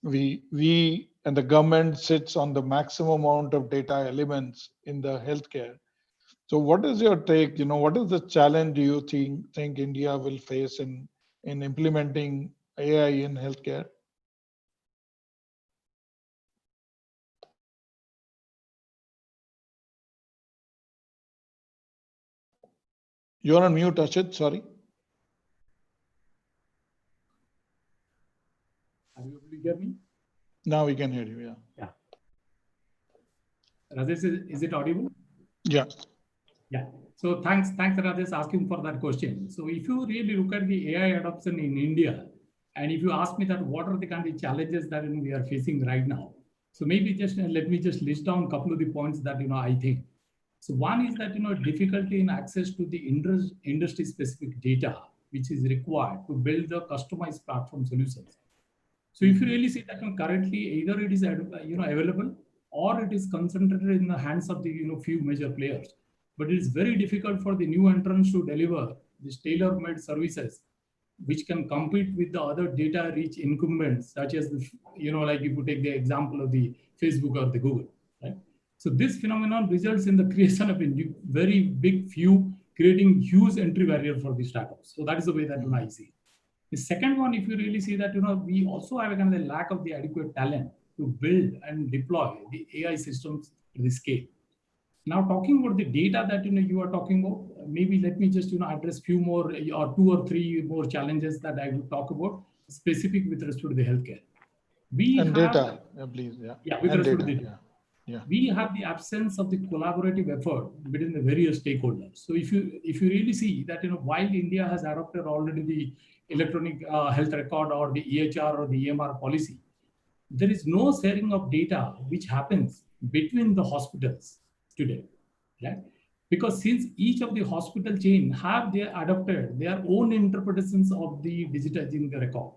we and the government sits on the maximum amount of data elements in the healthcare. So what is your take? What is the challenge do you think India will face in implementing AI in healthcare? You're on mute, Ashit, sorry.
Are you able to hear me?
Now we can hear you, yeah.
Rajesh, is it audible?
Yeah.
Yeah. So thanks, Rajesh, asking for that question. So if you really look at the AI adoption in India, and if you ask me that what are the kind of challenges that we are facing right now, so maybe just let me just list down a couple of the points that I think. So one is that difficulty in access to the industry-specific data, which is required to build the customized platform solutions. So if you really see that currently either it is available or it is concentrated in the hands of the few major players. but it is very difficult for the new entrants to deliver these tailor-made services which can compete with the other data-rich incumbents, such as the, like if you take the example of the Facebook or the Google, right? So this phenomenon results in the creation of a very big few, creating huge entry barrier for the startups. So that is the way that I see. The second one, if you really see that, we also have a kind of a lack of the adequate talent to build and deploy the AI systems to the scale. Now, talking about the data that you are talking about, maybe let me just address few more or 2 or 3 more challenges that I will talk about specific with respect to the healthcare. We
and
have
data, please,
yeah, with
and
respect
data,
to the data. We have the absence of the collaborative effort between the various stakeholders. So if you really see that while India has adopted already the electronic health record or the EHR or the EMR policy, there is no sharing of data which happens between the hospitals today, right? Because since each of the hospital chain have adopted their own interpretations of the digitizing the record.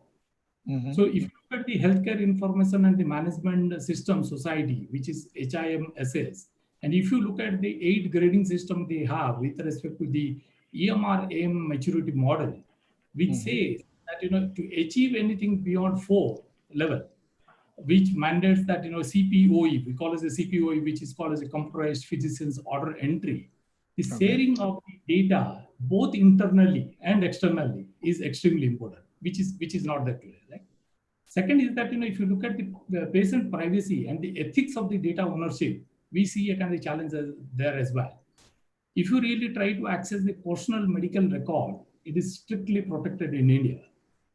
So if you look at the Healthcare Information and the Management System Society, which is HIMSS, and if you look at the 8 grading system they have with respect to the EMR-AM maturity model, which says that to achieve anything beyond 4 level, which mandates that CPOE, we call it the CPOE, which is called as a computerized physician's order entry. The sharing of the data, both internally and externally, is extremely important, which is not that clear, right? Second is that if you look at the patient privacy and the ethics of the data ownership, we see a kind of challenge there as well. If you really try to access the personal medical record, it is strictly protected in India.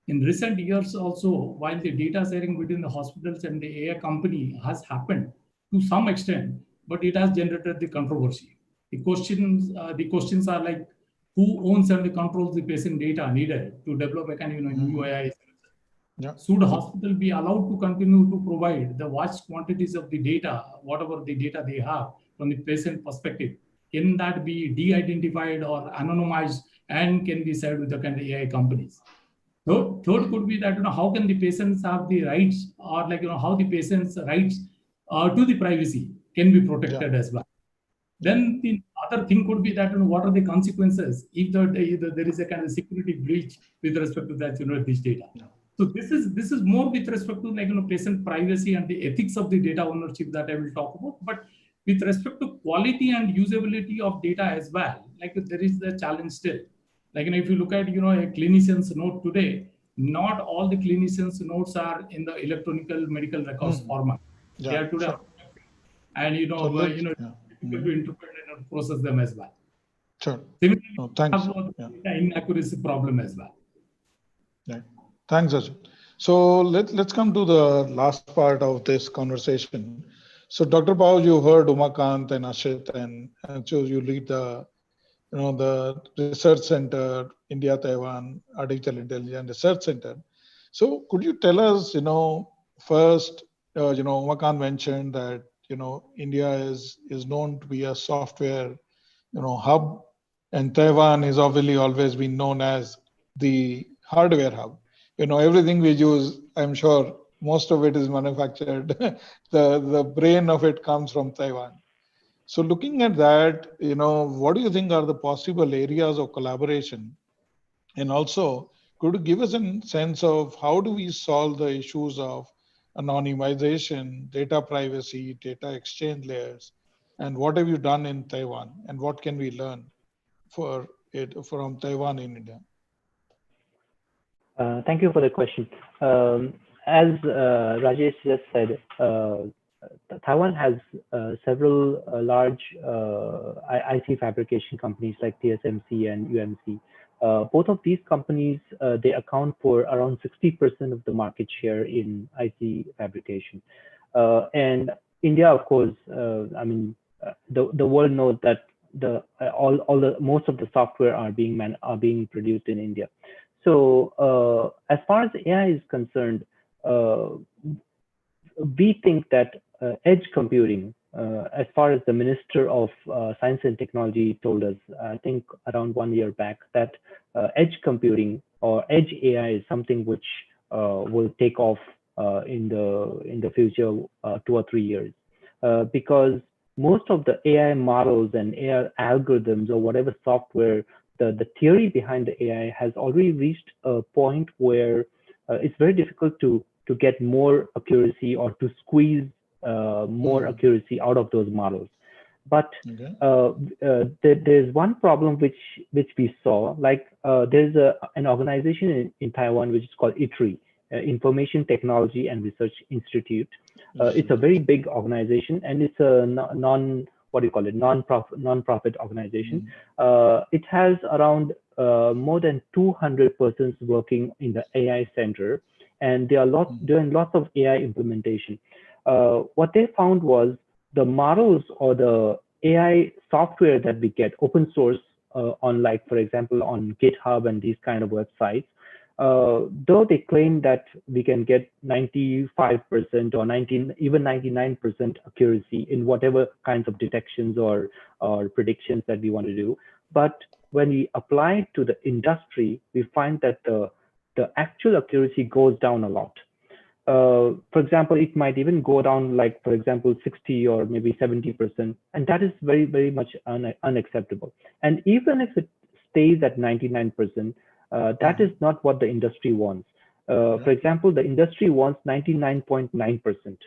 In recent years also, while the data sharing between the hospitals and the AI company has happened to some extent, but it has generated the controversy. The questions are like, who owns and controls the patient data needed to develop a kind of new AI? Should hospital be allowed to continue to provide the vast quantities of the data, whatever the data they have from the patient perspective? Can that be de-identified or anonymized and can be shared with the kind of AI companies? Third could be that how can the patients have the rights, or how the patient's rights to the privacy can be protected as well. Then the other thing could be that what are the consequences if there is a kind of security breach with respect to that this data. So this is more with respect to patient privacy and the ethics of the data ownership that I will talk about. But with respect to quality and usability of data as well, there is the challenge still. If you look at a clinician's note today, not all the clinicians' notes are in the electronic medical records format. They are today, and difficult to interpret and process them as well.
Sure.
Similarly,
Thanks.
Data inaccuracy problem as well.
Yeah. Thanks, Ashit. So let's come to the last part of this conversation. So Dr. Pao, you heard Umakant and Ashit, and so you lead the the research center, India Taiwan Artificial Intelligence Research Center. So could you tell us, first, Umakant mentioned that India is known to be a software hub, and Taiwan is obviously always been known as the hardware hub. Everything we use, I'm sure most of it is manufactured. the brain of it comes from Taiwan. So looking at that, what do you think are the possible areas of collaboration? And also, could you give us a sense of how do we solve the issues of anonymization, data privacy, data exchange layers, and what have you done in Taiwan, and what can we learn from Taiwan in India?
Thank you for the question. As Rajesh just said, Taiwan has several large IC fabrication companies like TSMC and UMC. Both of these companies, they account for around 60% of the market share in IC fabrication. And India, of course, the world knows that most of the software are being produced in India. So as far as AI is concerned, we think that edge computing, as far as the Minister of Science and Technology told us, I think around 1 year back, that edge computing or edge AI is something which will take off in the future 2 or 3 years, because most of the AI models and AI algorithms or whatever software, the theory behind the AI has already reached a point where it's very difficult to get more accuracy or to squeeze more accuracy out of those models. But there's one problem which we saw. Like there's an organization in Taiwan which is called ITRI, Information Technology and Research Institute. It's a very big organization, and it's a non-profit organization. It has around more than 200 persons working in the AI center, and they are doing lots of AI implementation. What they found was the models or the AI software that we get open source on, like, for example, on GitHub and these kind of websites, though they claim that we can get 95% or 99% accuracy in whatever kinds of detections or predictions that we want to do. But when we apply it to the industry, we find that the actual accuracy goes down a lot. For example, it might even go down, like, for example, 60 or maybe 70%. And that is very, very much unacceptable. And even if it stays at 99%, that is not what the industry wants. For example, the industry wants 99.9%,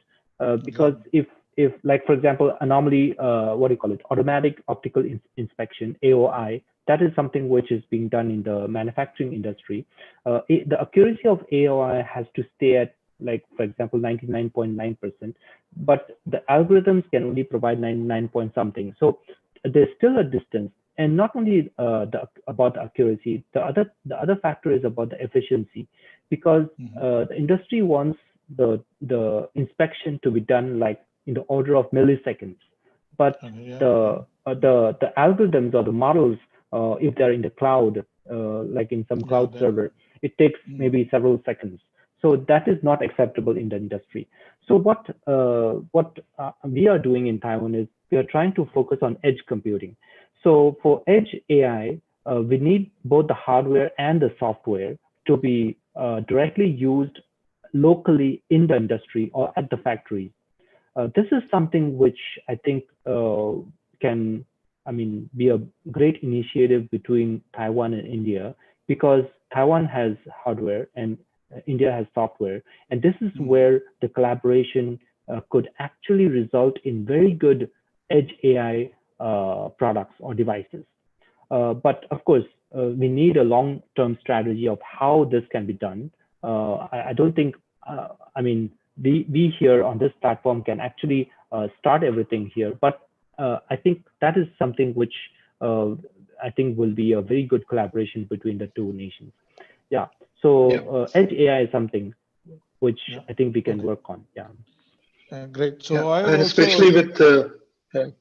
because if like, for example, anomaly, automatic optical inspection, AOI, that is something which is being done in the manufacturing industry. The accuracy of AOI has to stay at, like, for example, 99.9%, but the algorithms can only provide 99 point something. So there's still a distance. And not only about the accuracy, the other factor is about the efficiency, because the industry wants the inspection to be done like in the order of milliseconds. But the algorithms or the models, if they're in the cloud, like in some cloud server, it takes maybe several seconds. So that is not acceptable in the industry. So what we are doing in Taiwan is we are trying to focus on edge computing. So for edge AI, we need both the hardware and the software to be directly used locally in the industry or at the factory. This is something which I think can, be a great initiative between Taiwan and India, because Taiwan has hardware and India has software. And this is where the collaboration could actually result in very good edge AI products or devices. But of course, we need a long-term strategy of how this can be done. I don't think, we here on this platform can actually start everything here. But I think that is something which I think will be a very good collaboration between the two nations. Yeah. So edge AI is something which I think we can work on. Yeah.
Great. So I
and especially with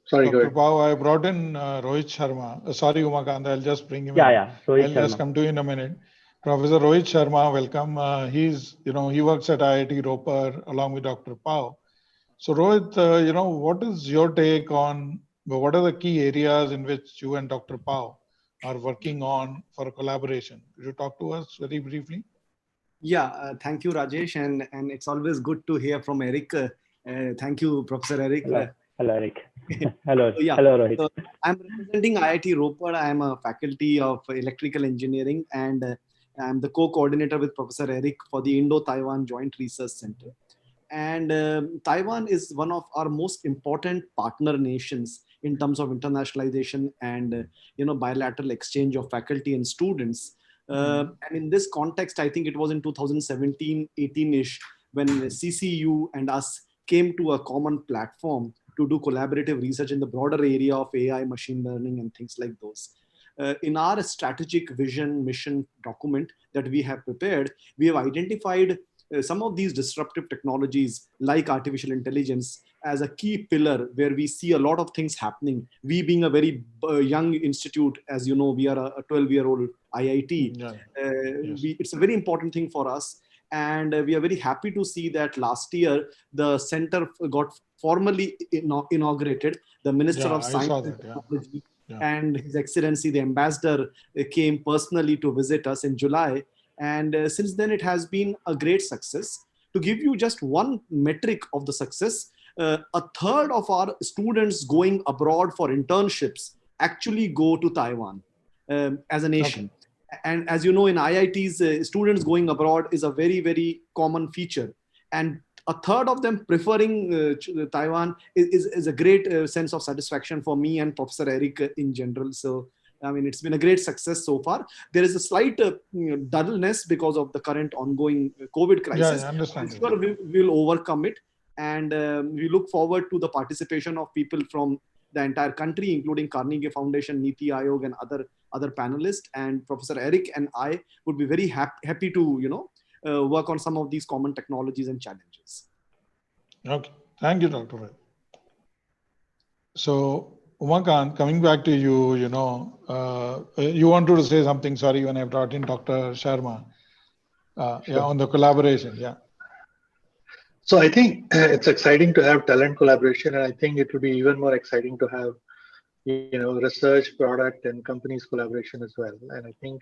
sorry,
Dr. Pao, I brought in Rohit Sharma. Sorry, Umakant, I'll just bring him in.
I'll
just come to you in a minute. Professor Rohit Sharma, welcome. He works at IIT Ropar along with Dr. Pao. So Rohit, what is your take on what are the key areas in which you and Dr. Pao are working on for a collaboration? Could you talk to us very briefly?
Yeah, thank you, Rajesh. And it's always good to hear from Eric. Thank you, Professor Eric.
Hello, Eric. Hello, Rohit.
So I'm representing IIT Ropar. I'm a faculty of electrical engineering, and I'm the co-coordinator with Professor Eric for the Indo-Taiwan Joint Research Center. And Taiwan is one of our most important partner nations in terms of internationalization and bilateral exchange of faculty and students. And in this context, I think it was in 2017, 18-ish, when CCU and us came to a common platform to do collaborative research in the broader area of AI, machine learning, and things like those. In our strategic vision mission document that we have prepared, we have identified some of these disruptive technologies like artificial intelligence as a key pillar where we see a lot of things happening. We being a very young institute, as you know, we are a 12-year-old IIT. It's a very important thing for us. And we are very happy to see that last year, the center got formally inaugurated. The Minister of Science and Technology and His Excellency, the Ambassador, came personally to visit us in July. And since then, it has been a great success. To give you just one metric of the success, a third of our students going abroad for internships actually go to Taiwan as a nation. Okay. And as you know, in IITs, students going abroad is a very, very common feature. And a third of them preferring Taiwan is a great sense of satisfaction for me and Professor Eric in general. So, I mean, it's been a great success so far. There is a slight dullness because of the current ongoing COVID crisis.
Yeah, I understand.
I'm sure we will overcome it. And we look forward to the participation of people from the entire country, including Carnegie Foundation, Niti Aayog, and other panelists. And Professor Eric and I would be very happy to, work on some of these common technologies and challenges.
Okay, thank you, Dr. Red. So, Umakant, coming back to you, you wanted to say something. Sorry, when I brought in Dr. Sharma.
Sure.
Yeah, on the collaboration. Yeah.
So I think it's exciting to have talent collaboration, and I think it will be even more exciting to have, research, product, and companies collaboration as well. And I think,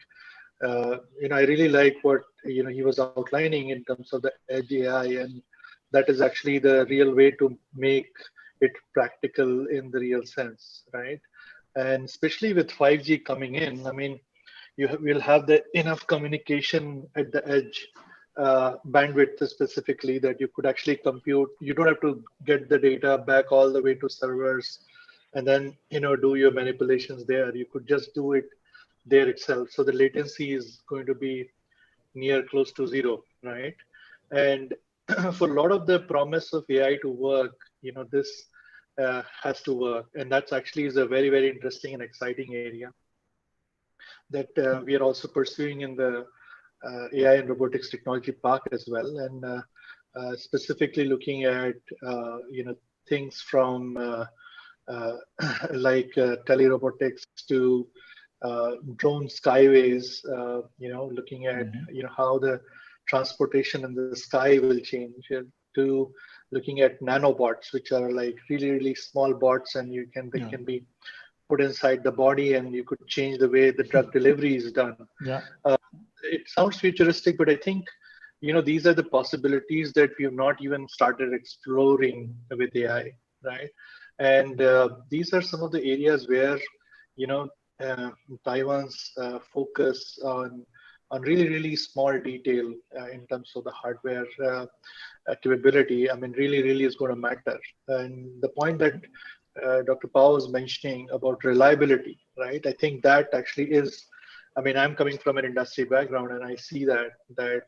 I really like what he was outlining in terms of the edge AI, and that is actually the real way to make it practical in the real sense, right? And especially with 5G coming in, I mean, you will have the enough communication at the edge. Bandwidth specifically that you could actually compute. You don't have to get the data back all the way to servers and then do your manipulations there. You could just do it there itself. So the latency is going to be near close to zero, right? And for a lot of the promise of AI to work, this has to work, and that's actually is a very, very interesting and exciting area that we are also pursuing in the AI and robotics technology park as well, and specifically looking at things from like telerobotics to drone skyways. Looking at how the transportation in the sky will change, to looking at nanobots, which are like really, really small bots, and they can be put inside the body, and you could change the way the drug delivery is done.
Yeah.
It sounds futuristic, but I think, these are the possibilities that we have not even started exploring with AI, right? And these are some of the areas where, Taiwan's focus on really, really small detail in terms of the hardware capability, I mean, really, really is going to matter. And the point that Dr. Pao was mentioning about reliability, right? I think that actually is, I mean, I'm coming from an industry background, and I see that the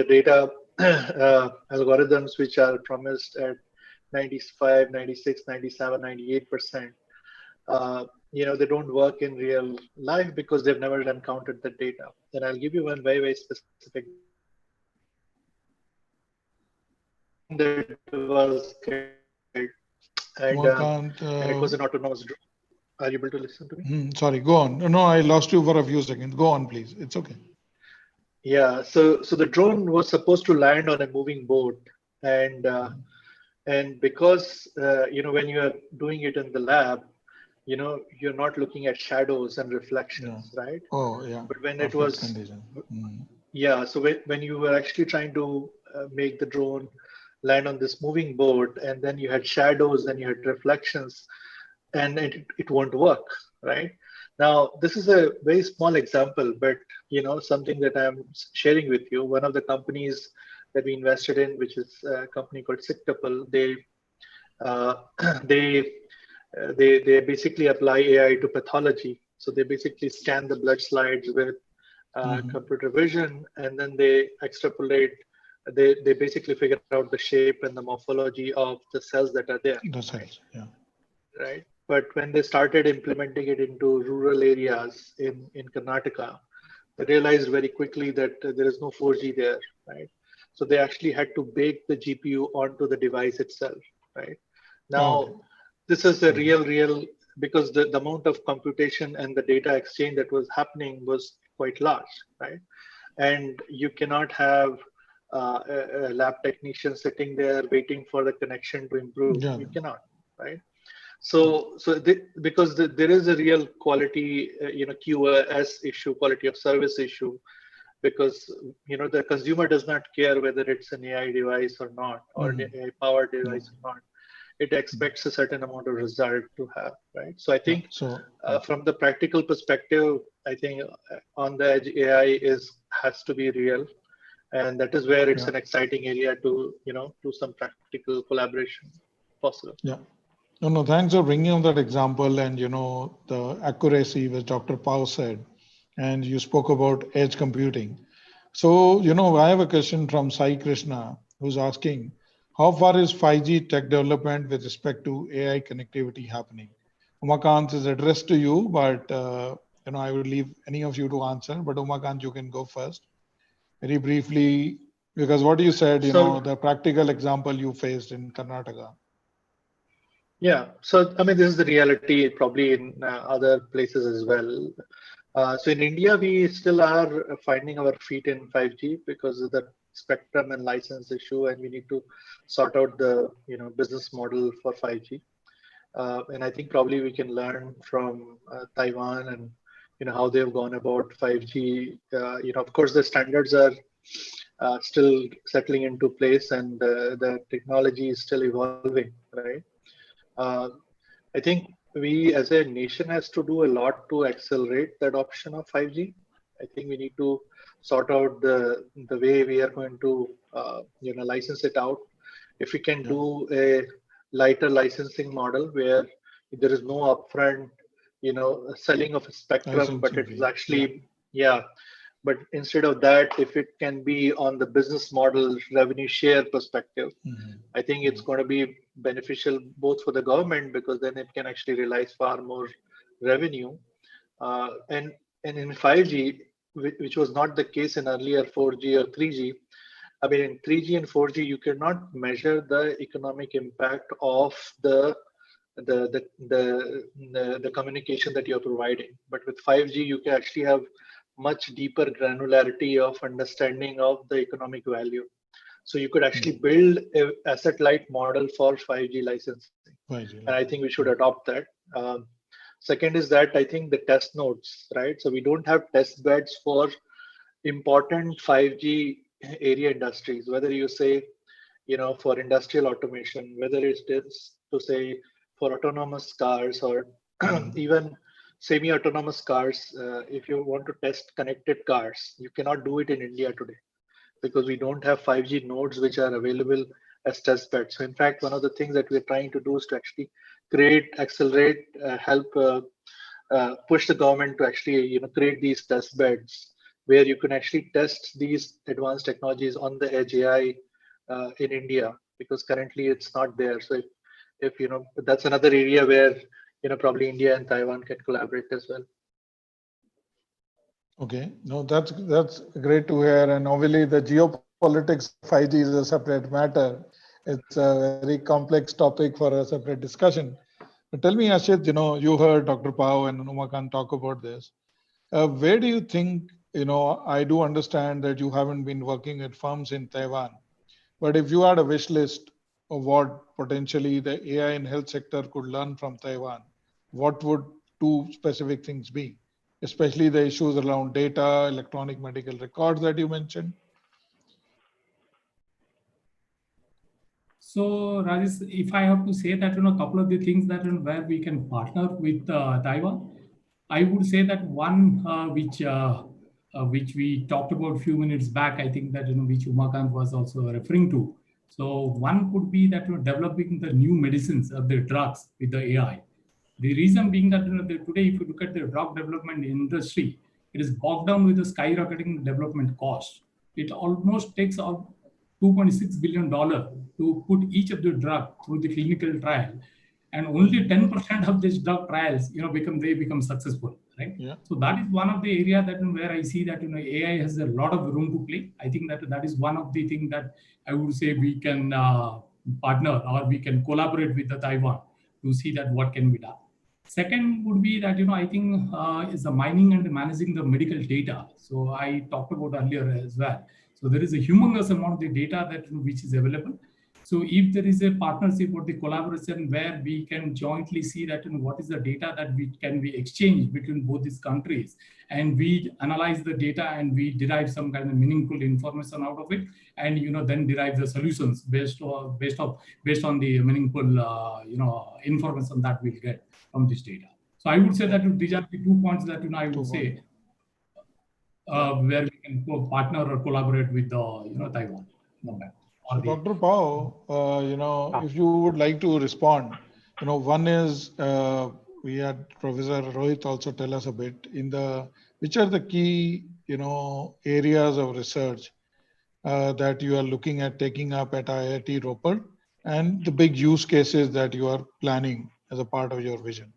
data algorithms which are promised at 95, 96, 97, 98%, they don't work in real life because they've never encountered the data. And I'll give you one very, very specific that was and it was an autonomous drone. Are you able to listen to me?
Sorry, go on. No, I lost you for a few seconds. Go on, please. It's okay.
Yeah. So the drone was supposed to land on a moving boat, and because when you are doing it in the lab, you're not looking at shadows and reflections, right?
Oh, yeah.
But when it was, yeah. So when you were actually trying to make the drone land on this moving boat, and then you had shadows and you had reflections, and it won't work, right? Now, this is a very small example, but something that I'm sharing with you. One of the companies that we invested in, which is a company called Sictuple, they basically apply AI to pathology. So they basically scan the blood slides with computer vision, and then they extrapolate. They basically figure out the shape and the morphology of the cells that are there.
The cells, yeah.
Right. But when they started implementing it into rural areas in Karnataka, they realized very quickly that there is no 4G there, right? So they actually had to bake the GPU onto the device itself, right? Now, this is a real, because the amount of computation and the data exchange that was happening was quite large, right? And you cannot have a lab technician sitting there waiting for the connection to improve.
Yeah.
You cannot, right? So because there is a real quality, QoS issue, quality of service issue, because the consumer does not care whether it's an AI device or not, or an AI powered device or not. It expects a certain amount of result to have, right? So I think from the practical perspective, I think on the edge AI has to be real, and that is where it's an exciting area to do some practical collaboration possible.
Yeah. No, thanks for bringing up that example and the accuracy which Dr. Pao said, and you spoke about edge computing. So I have a question from Sai Krishna, who's asking, how far is 5G tech development with respect to AI connectivity happening? Umakant is addressed to you, but I would leave any of you to answer. But Umakant, you can go first, very briefly, because what you said, the practical example you faced in Karnataka.
Yeah, so I mean, this is the reality probably in other places as well. So in India, we still are finding our feet in 5G because of the spectrum and license issue, and we need to sort out the business model for 5G. And I think probably we can learn from Taiwan and how they've gone about 5G. Of course, the standards are still settling into place, and the technology is still evolving, right? I think we as a nation has to do a lot to accelerate the adoption of 5G. I think we need to sort out the way we are going to license it out. If we can do a lighter licensing model where there is no upfront selling of a spectrum, but it is actually but instead of that, if it can be on the business model revenue share perspective, I think it's going to be beneficial both for the government, because then it can actually realize far more revenue. And in 5G, which was not the case in earlier 4G or 3G, I mean, in 3G and 4G, you cannot measure the economic impact of the communication that you're providing. But with 5G, you can actually have much deeper granularity of understanding of the economic value. So you could actually build a asset-light model for 5G licensing. And I think we should adopt that. Second is that I think the test nodes, right? So we don't have test beds for important 5G area industries, whether you say, for industrial automation, whether it is to say for autonomous cars or even semi-autonomous cars. If you want to test connected cars, you cannot do it in India today because we don't have 5G nodes which are available as test beds. So in fact, one of the things that we're trying to do is to actually create, accelerate, help push the government to actually create these test beds where you can actually test these advanced technologies on the edge AI in India, because currently it's not there. So if that's another area where probably India and Taiwan can collaborate as well.
Okay, no, that's great to hear. And obviously the geopolitics of 5G is a separate matter. It's a very complex topic for a separate discussion. But tell me, Ashit, you heard Dr. Pao and Umakant talk about this. Where do you think, I do understand that you haven't been working at firms in Taiwan, but if you had a wish list of what potentially the AI and health sector could learn from Taiwan, what would two specific things be? Especially the issues around data, electronic medical records that you mentioned.
So Rajesh, if I have to say that, a couple of the things that where we can partner with Taiwan, I would say that one which we talked about a few minutes back, I think that, which Umakant was also referring to. So one could be that developing the new medicines of the drugs with the AI. The reason being that today, if you look at the drug development industry, it is bogged down with the skyrocketing development cost. It almost takes out $2.6 billion to put each of the drug through the clinical trial, and only 10% of these drug trials, become successful, right?
Yeah.
So that is one of the area that where I see that AI has a lot of room to play. I think that is one of the things that I would say we can partner or we can collaborate with the Taiwan to see that what can be done. Second would be that, I think is the mining and managing the medical data. So I talked about earlier as well. So there is a humongous amount of the data that which is available. So if there is a partnership or the collaboration where we can jointly see that what is the data that we can be exchanged between both these countries, and we analyze the data and we derive some kind of meaningful information out of it, and then derive the solutions based on the meaningful information that we'll get from this data. So I would say that these are the 2 points that I would say where we can partner or collaborate with the Taiwan.
So Dr. Pao, if you would like to respond, one is we had Professor Rohit also tell us a bit which are the key, areas of research that you are looking at taking up at IIT Ropar, and the big use cases that you are planning as a part of your vision.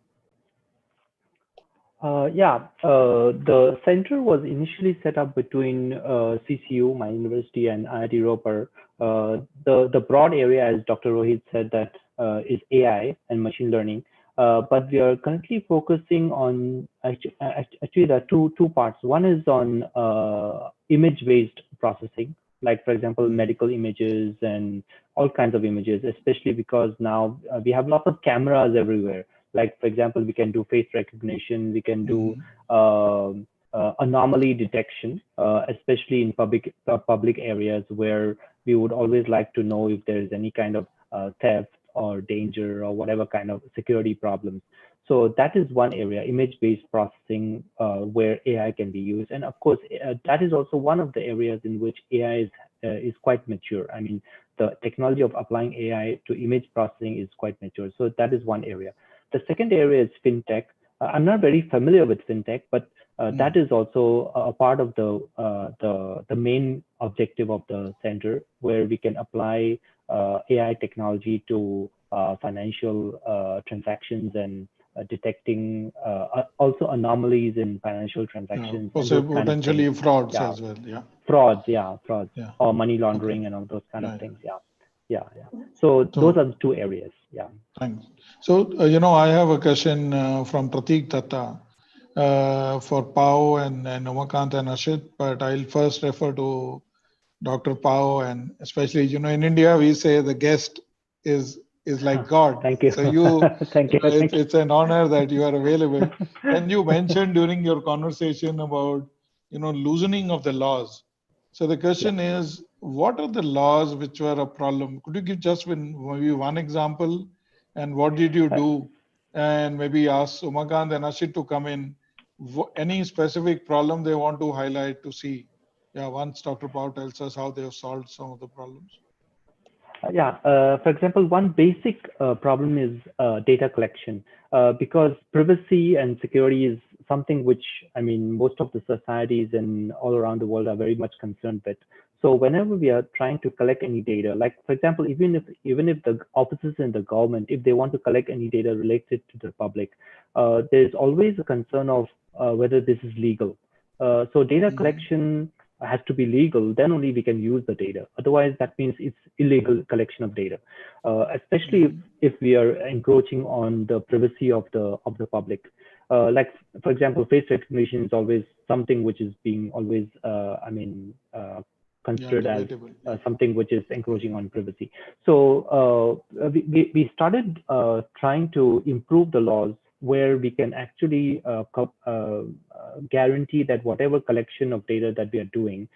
The center was initially set up between CCU, my university, and IIT Ropar. The broad area, as Dr. Rohit said, that is AI and machine learning. But we are currently focusing on actually there are two parts. One is on image-based processing, like for example medical images and all kinds of images, especially because now we have lots of cameras everywhere. Like for example, we can do face recognition, we can do anomaly detection, especially in public areas where we would always like to know if there is any kind of theft or danger or whatever kind of security problems. So that is one area, image-based processing, where AI can be used. And of course, that is also one of the areas in which AI is quite mature. I mean, the technology of applying AI to image processing is quite mature. So that is one area. The second area is fintech. I'm not very familiar with fintech, but that is also a part of the main objective of the center, where we can apply AI technology to financial transactions and detecting also anomalies in financial transactions.
Potentially frauds as well.
Frauds, or money laundering and all those kind of things. So those are the two areas.
Thanks. So, I have a question from Pratik Datta for Pao and Umakant and Ashit, but I'll first refer to Dr. Pao, and especially, in India, we say the guest is like God.
Thank you.
So you,
Thank you.
It's an honor that you are available. And you mentioned during your conversation about, loosening of the laws. So the question is, what are the laws which were a problem? Could you give just maybe one example, and what did you do? And maybe ask Umakant and Ashit to come in. Any specific problem they want to highlight to see? Once Dr. Pao tells us how they have solved some of the problems.
For example, one basic problem is data collection, because privacy and security is something which, I mean, most of the societies and all around the world are very much concerned with. So whenever we are trying to collect any data, like for example, even if the offices in the government, if they want to collect any data related to the public, there's always a concern of whether this is legal. So data collection has to be legal, then only we can use the data. Otherwise, that means it's illegal collection of data, especially if we are encroaching on the privacy of the public. Like for example, face recognition is always something which is being always, considered as something which is encroaching on privacy. So we started trying to improve the laws where we can actually guarantee that whatever collection of data that we are doing,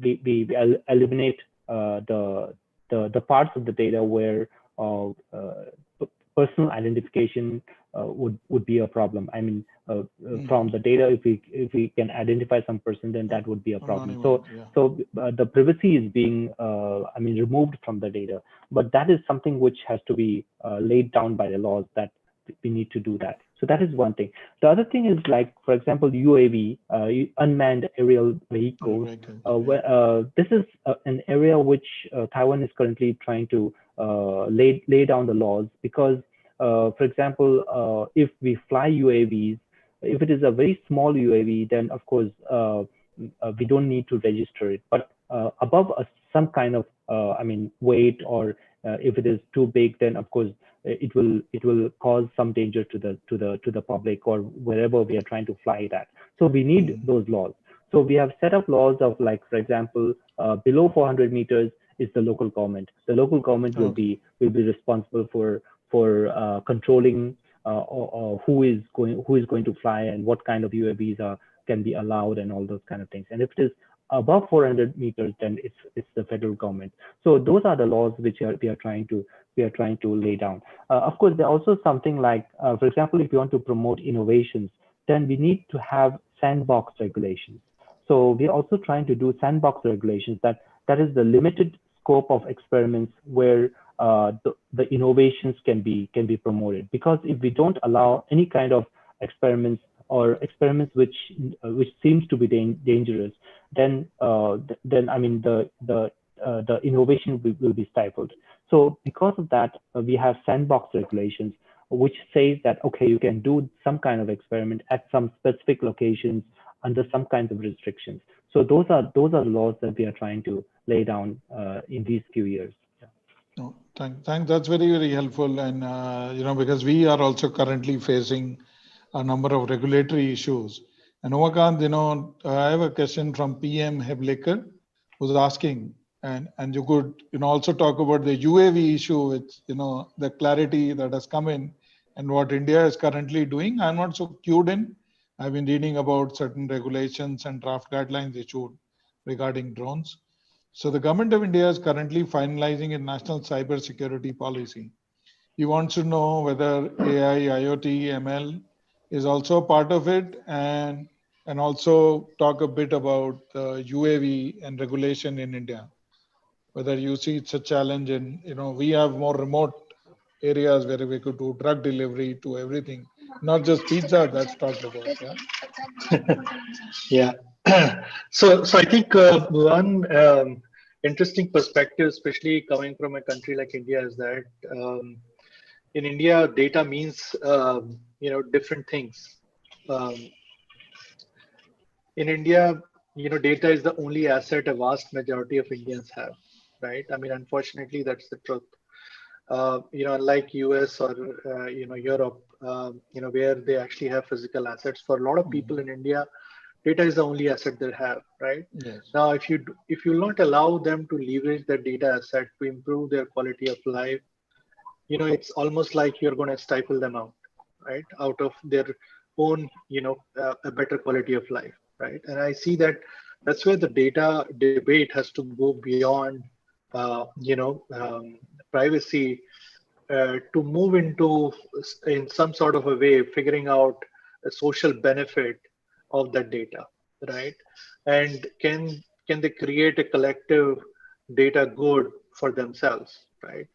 we eliminate the parts of the data where personal identification would be a problem. I mean, from the data, if we can identify some person, then that would be a problem. So the privacy is being removed from the data, but that is something which has to be laid down by the laws, that we need to do that. So that is one thing. The other thing is, like for example, UAV, unmanned aerial vehicles. This is an area which Taiwan is currently trying to lay down the laws, because for example, if we fly UAVs, if it is a very small UAV, then of course we don't need to register it. But above some kind of weight, or if it is too big, then of course it will cause some danger to the public or wherever we are trying to fly it at. So we need those laws. So we have set up laws of, like for example, below 400 meters, is the local government. The local government will
Okay.
be responsible for controlling or who is going to fly and what kind of UAVs can be allowed and all those kind of things. And if it is above 400 meters, then it's the federal government. So those are the laws which we are trying to lay down. Of course, there are also something like, for example, if you want to promote innovations, then we need to have sandbox regulations. So we're also trying to do sandbox regulations that is the limited scope of experiments where the innovations can be promoted. Because if we don't allow any kind of experiments or experiments which seems to be dangerous, then I mean the innovation will be stifled. So because of that, we have sandbox regulations which says that okay, you can do some kind of experiment at some specific locations under some kinds of restrictions. So those are laws that we are trying to lay down in these few years.
No, thank. That's very, very helpful. And, because we are also currently facing a number of regulatory issues. And Umakant, I have a question from PM Hebleker, who's asking, and you could, also talk about the UAV issue with, the clarity that has come in and what India is currently doing. I'm not so cued in. I've been reading about certain regulations and draft guidelines issued regarding drones. So the government of India is currently finalizing a national cyber security policy. He wants to know whether AI, IoT, ML is also a part of it, and also talk a bit about the UAV and regulation in India. Whether you see it's a challenge, and we have more remote areas where we could do drug delivery to everything, not just pizza that's talked about.
Yeah. So I think one interesting perspective, especially coming from a country like India, is that in India, data means different things. In India, data is the only asset a vast majority of Indians have, right? I mean, unfortunately, that's the truth. Unlike US or Europe, where they actually have physical assets. For a lot of people in India, data is the only asset they have, right?
Yes.
Now, if you will not allow them to leverage that data asset to improve their quality of life, it's almost like you're going to stifle them out, right? Out of their own, a better quality of life, right? And I see that that's where the data debate has to go beyond, privacy to move into, in some sort of a way, figuring out a social benefit of that data, right? And can they create a collective data good for themselves, right?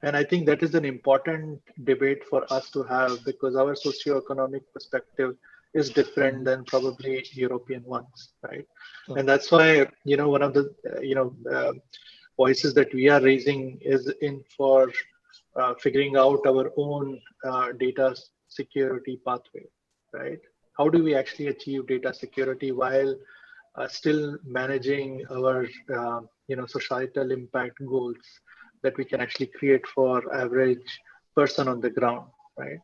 And I think that is an important debate for us to have, because our socioeconomic perspective is different than probably European ones, right?
Sure.
And that's why, one of the, voices that we are raising is in for figuring out our own data security pathway, right? How do we actually achieve data security while still managing our, societal impact goals that we can actually create for average person on the ground, right?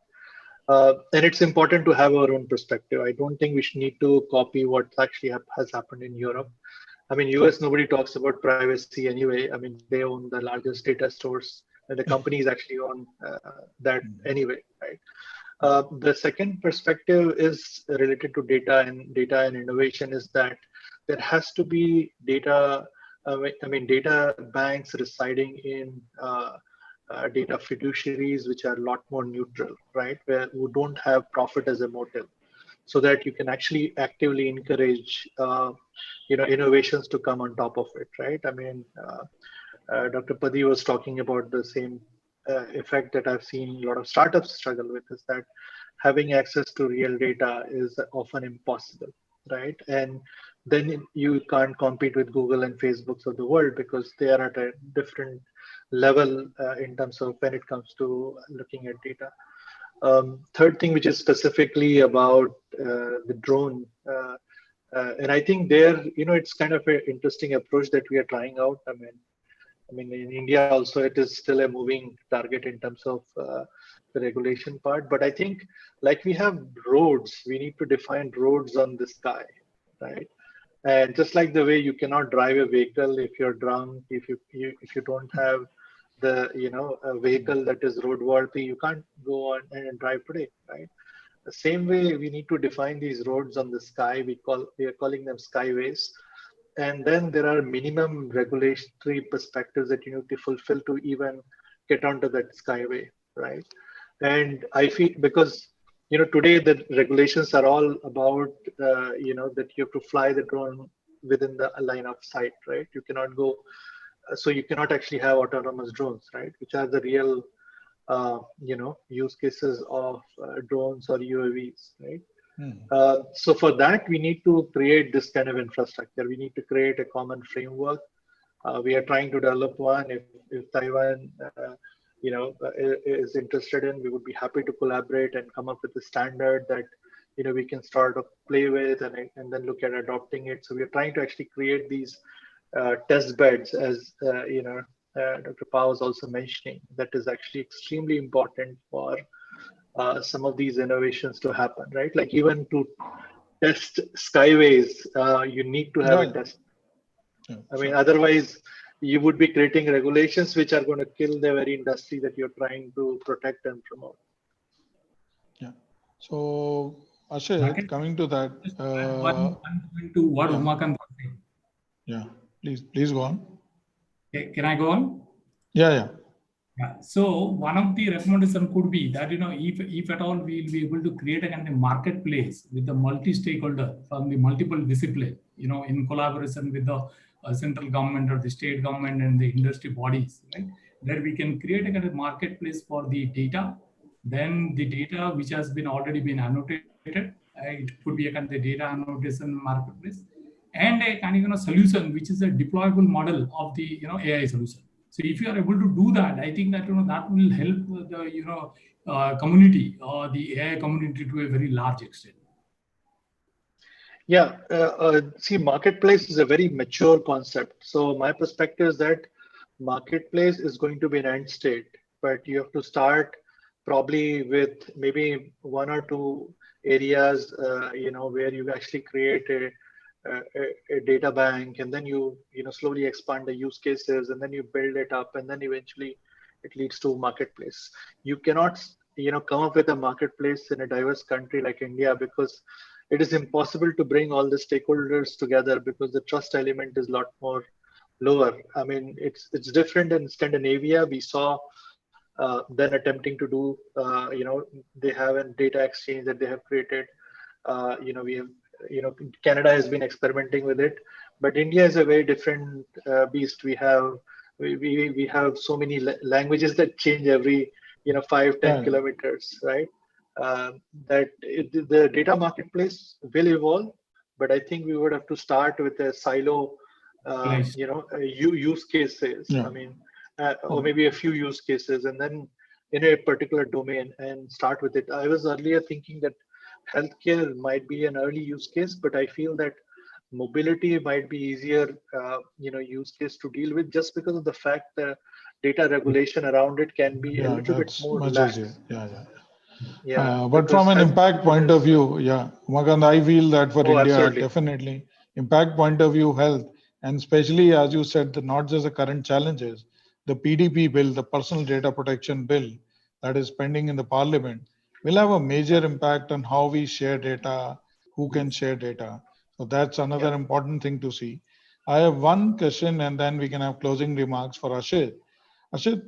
And it's important to have our own perspective. I don't think we should need to copy what actually has happened in Europe. I mean, US, nobody talks about privacy anyway. I mean, they own the largest data stores, and the companies actually own that anyway, right? The second perspective is related to data and innovation, is that there has to be data. Data banks residing in data fiduciaries, which are a lot more neutral, right? Where who don't have profit as a motive, so that you can actually actively encourage, innovations to come on top of it, right? I mean, Dr. Padhi was talking about the same effect that I've seen a lot of startups struggle with, is that having access to real data is often impossible, right? And then you can't compete with Google and Facebooks of the world, because they are at a different level in terms of when it comes to looking at data. Third thing, which is specifically about the drone, and I think there, it's kind of an interesting approach that we are trying out. I mean, in India also, it is still a moving target in terms of the regulation part. But I think, like we have roads, we need to define roads on the sky, right? And just like the way you cannot drive a vehicle if you're drunk, if you don't have the a vehicle that is roadworthy, you can't go on and drive today, right? The same way we need to define these roads on the sky. We are calling them skyways. And then there are minimum regulatory perspectives that you need to fulfill to even get onto that skyway, right? And I feel because today the regulations are all about that you have to fly the drone within the line of sight, right? You cannot go, so you cannot actually have autonomous drones, right? Which are the real use cases of drones or UAVs, right? So for that, we need to create this kind of infrastructure. We need to create a common framework. We are trying to develop one. If Taiwan, is interested in, we would be happy to collaborate and come up with a standard that we can start to play with and then look at adopting it. So we are trying to actually create these test beds, as Dr. Pao was also mentioning. That is actually extremely important for some of these innovations to happen, right? Like even to test skyways, you need to have a test.
Yeah,
I mean, otherwise you would be creating regulations which are going to kill the very industry that you're trying to protect and promote.
Yeah. So Ashit, coming to that.
One point to what Umakant was saying.
Yeah, please go on.
Can I go on?
Yeah.
Yeah. So one of the recommendations could be that if at all we will be able to create a kind of marketplace with the multi-stakeholder from the multiple discipline, in collaboration with the central government or the state government and the industry bodies, right? There we can create a kind of marketplace for the data. Then the data which has been already been annotated, it could be a kind of data annotation marketplace, and a kind of solution which is a deployable model of the AI solution. So if you are able to do that, I think that that will help the community or the AI community to a very large extent.
Yeah, see, marketplace is a very mature concept. So my perspective is that marketplace is going to be an end state, but you have to start probably with maybe one or two areas, where you actually create a data bank, and then you slowly expand the use cases, and then you build it up, and then eventually it leads to marketplace. You cannot come up with a marketplace in a diverse country like India, because it is impossible to bring all the stakeholders together, because the trust element is a lot more lower. I mean, it's different in Scandinavia. We saw them attempting to do, they have a data exchange that they have created. We have, Canada has been experimenting with it, but India is a very different beast. We have so many languages that change every 5-10 kilometers, right? That the data marketplace will evolve, but I think we would have to start with a silo, use cases. I mean, or maybe a few use cases, and then in a particular domain and start with it. I was earlier thinking that healthcare might be an early use case, but I feel that mobility might be easier, use case to deal with, just because of the fact that data regulation around it can be a little bit more lax.
But from an impact point of view, Umakant, I feel that for India,
absolutely.
Definitely, impact point of view, health, and especially, as you said, not just the current challenges, the PDP bill, the Personal Data Protection Bill that is pending in the Parliament, will have a major impact on how we share data, who can share data. So that's another important thing to see. I have one question, and then we can have closing remarks for Ashit. Ashit,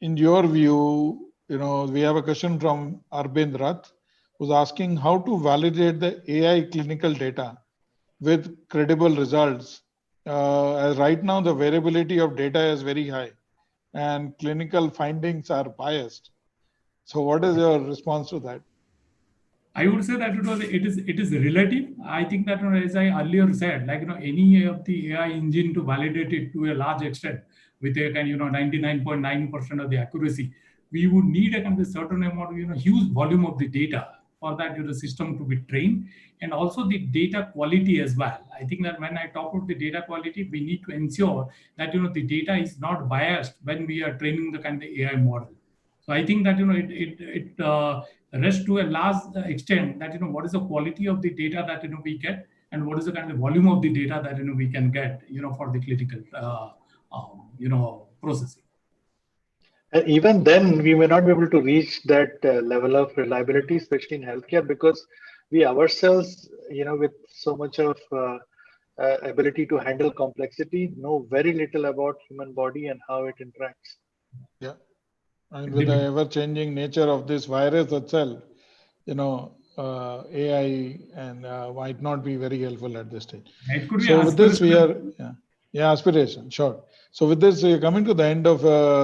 in your view, we have a question from Arbind Rath, who's asking how to validate the AI clinical data with credible results. As right now, the variability of data is very high and clinical findings are biased. So what is your response to that?
I would say that it is relative. I think that, as I earlier said, like any of the AI engine to validate it to a large extent with a kind 99.9% of the accuracy, we would need a kind of certain amount of huge volume of the data for that system to be trained, and also the data quality as well. I think that when I talk about the data quality, we need to ensure that the data is not biased when we are training the kind of AI model. So I think that it rests to a large extent that what is the quality of the data that we get, and what is the kind of volume of the data that we can get for the clinical processing.
And even then, we may not be able to reach that level of reliability, especially in healthcare, because we ourselves, with so much of ability to handle complexity, know very little about human body and how it interacts.
Yeah, and with the ever-changing nature of this virus itself, AI and might not be very helpful at this stage.
It could be
so with this, we are aspiration, sure. So with this, coming to the end of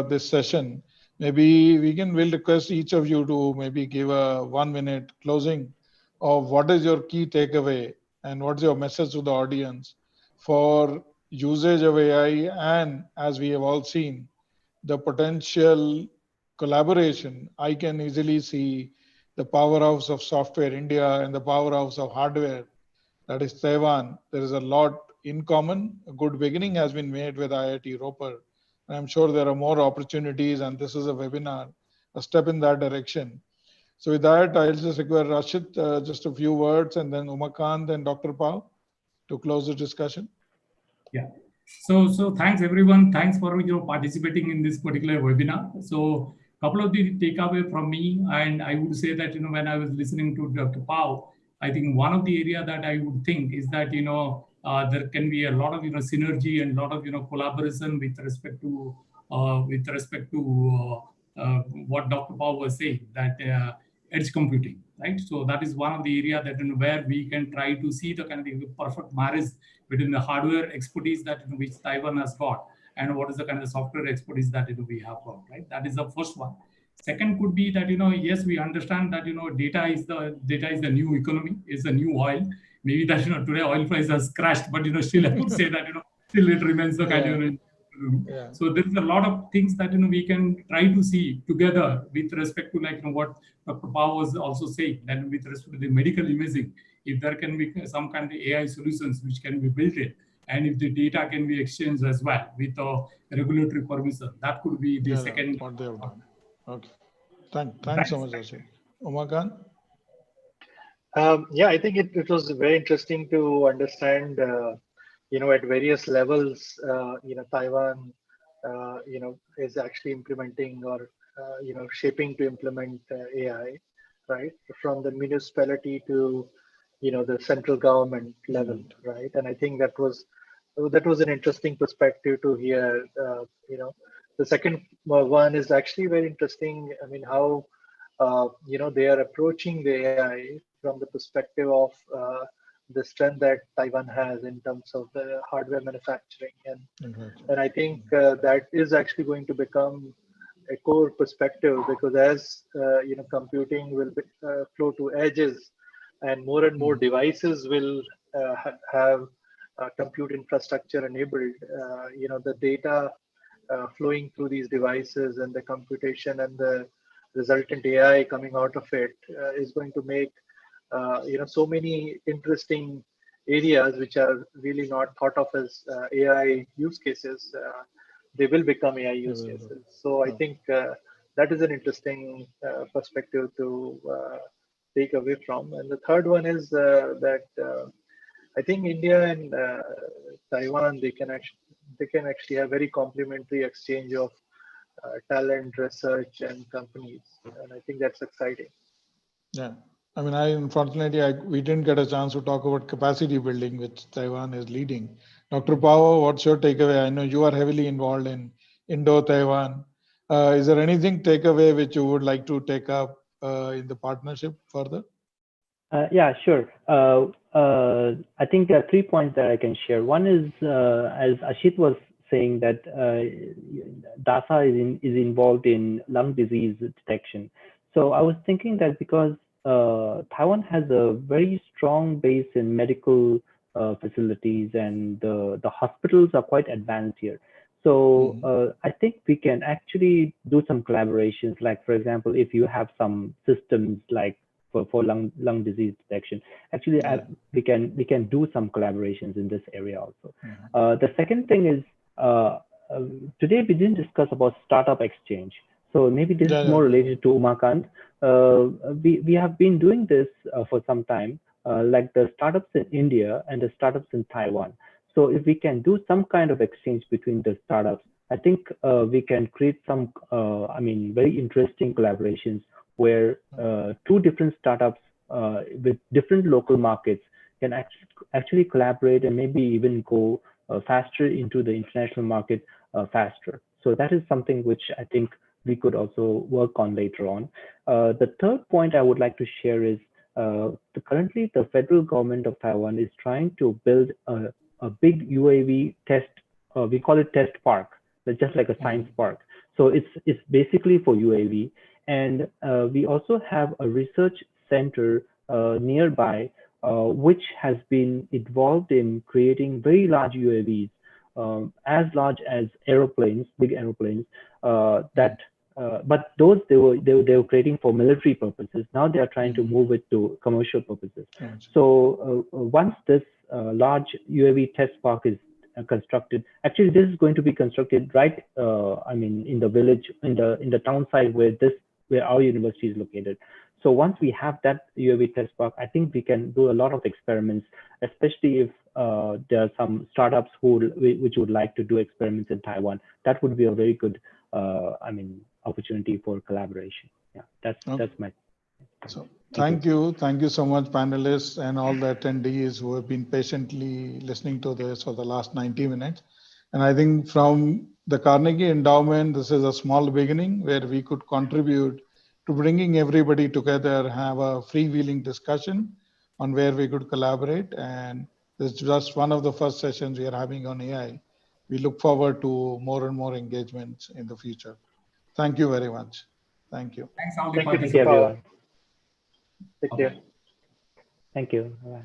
this session, maybe we'll request each of you to maybe give a 1-minute closing of what is your key takeaway and what's your message to the audience for usage of AI, and as we have all seen, the potential collaboration. I can easily see the powerhouse of software India and the powerhouse of hardware, that is Taiwan. There is a lot in common. A good beginning has been made with IIT Roper. And I'm sure there are more opportunities, and this is a webinar, a step in that direction. So with that, I'll just require Ashit, just a few words, and then Umakant and Dr. Pao to close the discussion.
Yeah. So thanks everyone. Thanks for participating in this particular webinar. So a couple of the takeaway from me, and I would say that when I was listening to Dr. Pao, I think one of the area that I would think is that there can be a lot of synergy and a lot of collaboration with respect to what Dr. Pao was saying, that edge computing, right? So that is one of the area that where we can try to see the kind of perfect marriage between the hardware expertise that which Taiwan has got and what is the kind of software expertise that we have got, right? That is the first one. Second could be that yes, we understand that data is the new economy, is the new oil. Maybe that today oil price has crashed, but still I would say that still it remains the kind of. Yeah. So there is a lot of things that we can try to see together with respect to what Dr. Pao was also saying, that with respect to the medical imaging, if there can be some kind of AI solutions which can be built in, and if the data can be exchanged as well with regulatory permission, that could be the second.
What they have done. Okay. Thanks so much, Ashit. Umakant?
I think it was very interesting to understand, at various levels, Taiwan, is actually implementing or, shaping to implement AI, right? From the municipality to, the central government level, right? And I think that was an interesting perspective to hear. The second one is actually very interesting. I mean, how they are approaching the AI from the perspective of the strength that Taiwan has in terms of the hardware manufacturing, and I think that is actually going to become a core perspective, because as computing will flow to edges, and more devices will have compute infrastructure enabled, the data flowing through these devices and the computation and the resultant AI coming out of it is going to make so many interesting areas which are really not thought of as AI use cases. They will become AI use cases. So I think that is an interesting perspective to take away from. And the third one is that I think India and Taiwan, they can actually have very complementary exchange of talent, research, and companies, and I think that's exciting.
Yeah, I mean, unfortunately we didn't get a chance to talk about capacity building, which Taiwan is leading. Dr. Pao, what's your takeaway? I know you are heavily involved in Indo-Taiwan. Is there anything takeaway which you would like to take up in the partnership further?
Yeah, sure. I think there are 3 points that I can share. One is, as Ashit was saying, that DASA is involved in lung disease detection. So I was thinking that because Taiwan has a very strong base in medical facilities, and the hospitals are quite advanced here. So I think we can actually do some collaborations. Like, for example, if you have some systems like for lung disease detection, actually we can do some collaborations in this area also. The second thing is, today we didn't discuss about startup exchange. So maybe this is more related to Umakant. We have been doing this for some time, like the startups in India and the startups in Taiwan. So if we can do some kind of exchange between the startups, I think we can create some, very interesting collaborations where two different startups with different local markets can actually collaborate and maybe even go faster into the international market faster. So that is something which I think we could also work on later on. The third point I would like to share is currently the federal government of Taiwan is trying to build a big UAV test, we call it test park, just like a science park. So it's basically for UAV. And we also have a research center nearby, which has been involved in creating very large UAVs, as large as aeroplanes, big aeroplanes, but those they were creating for military purposes. Now they are trying to move it to commercial purposes. So once this large UAV test park is constructed, actually this is going to be constructed right, in the village, in the town side where our university is located. So once we have that UAV test park, I think we can do a lot of experiments, especially if there are some startups which would like to do experiments in Taiwan. That would be a very good, opportunity for collaboration. Yeah, that's my.
So thank you so much, panelists and all the attendees who have been patiently listening to this for the last 90 minutes. And I think from the Carnegie Endowment, this is a small beginning where we could contribute to bringing everybody together, have a freewheeling discussion on where we could collaborate. And this is just one of the first sessions we are having on AI. We look forward to more and more engagements in the future. Thank you very much. Thank you.
Thanks, all the
Thank you,
participants.
everyone.
Take care.
Thank you. Bye.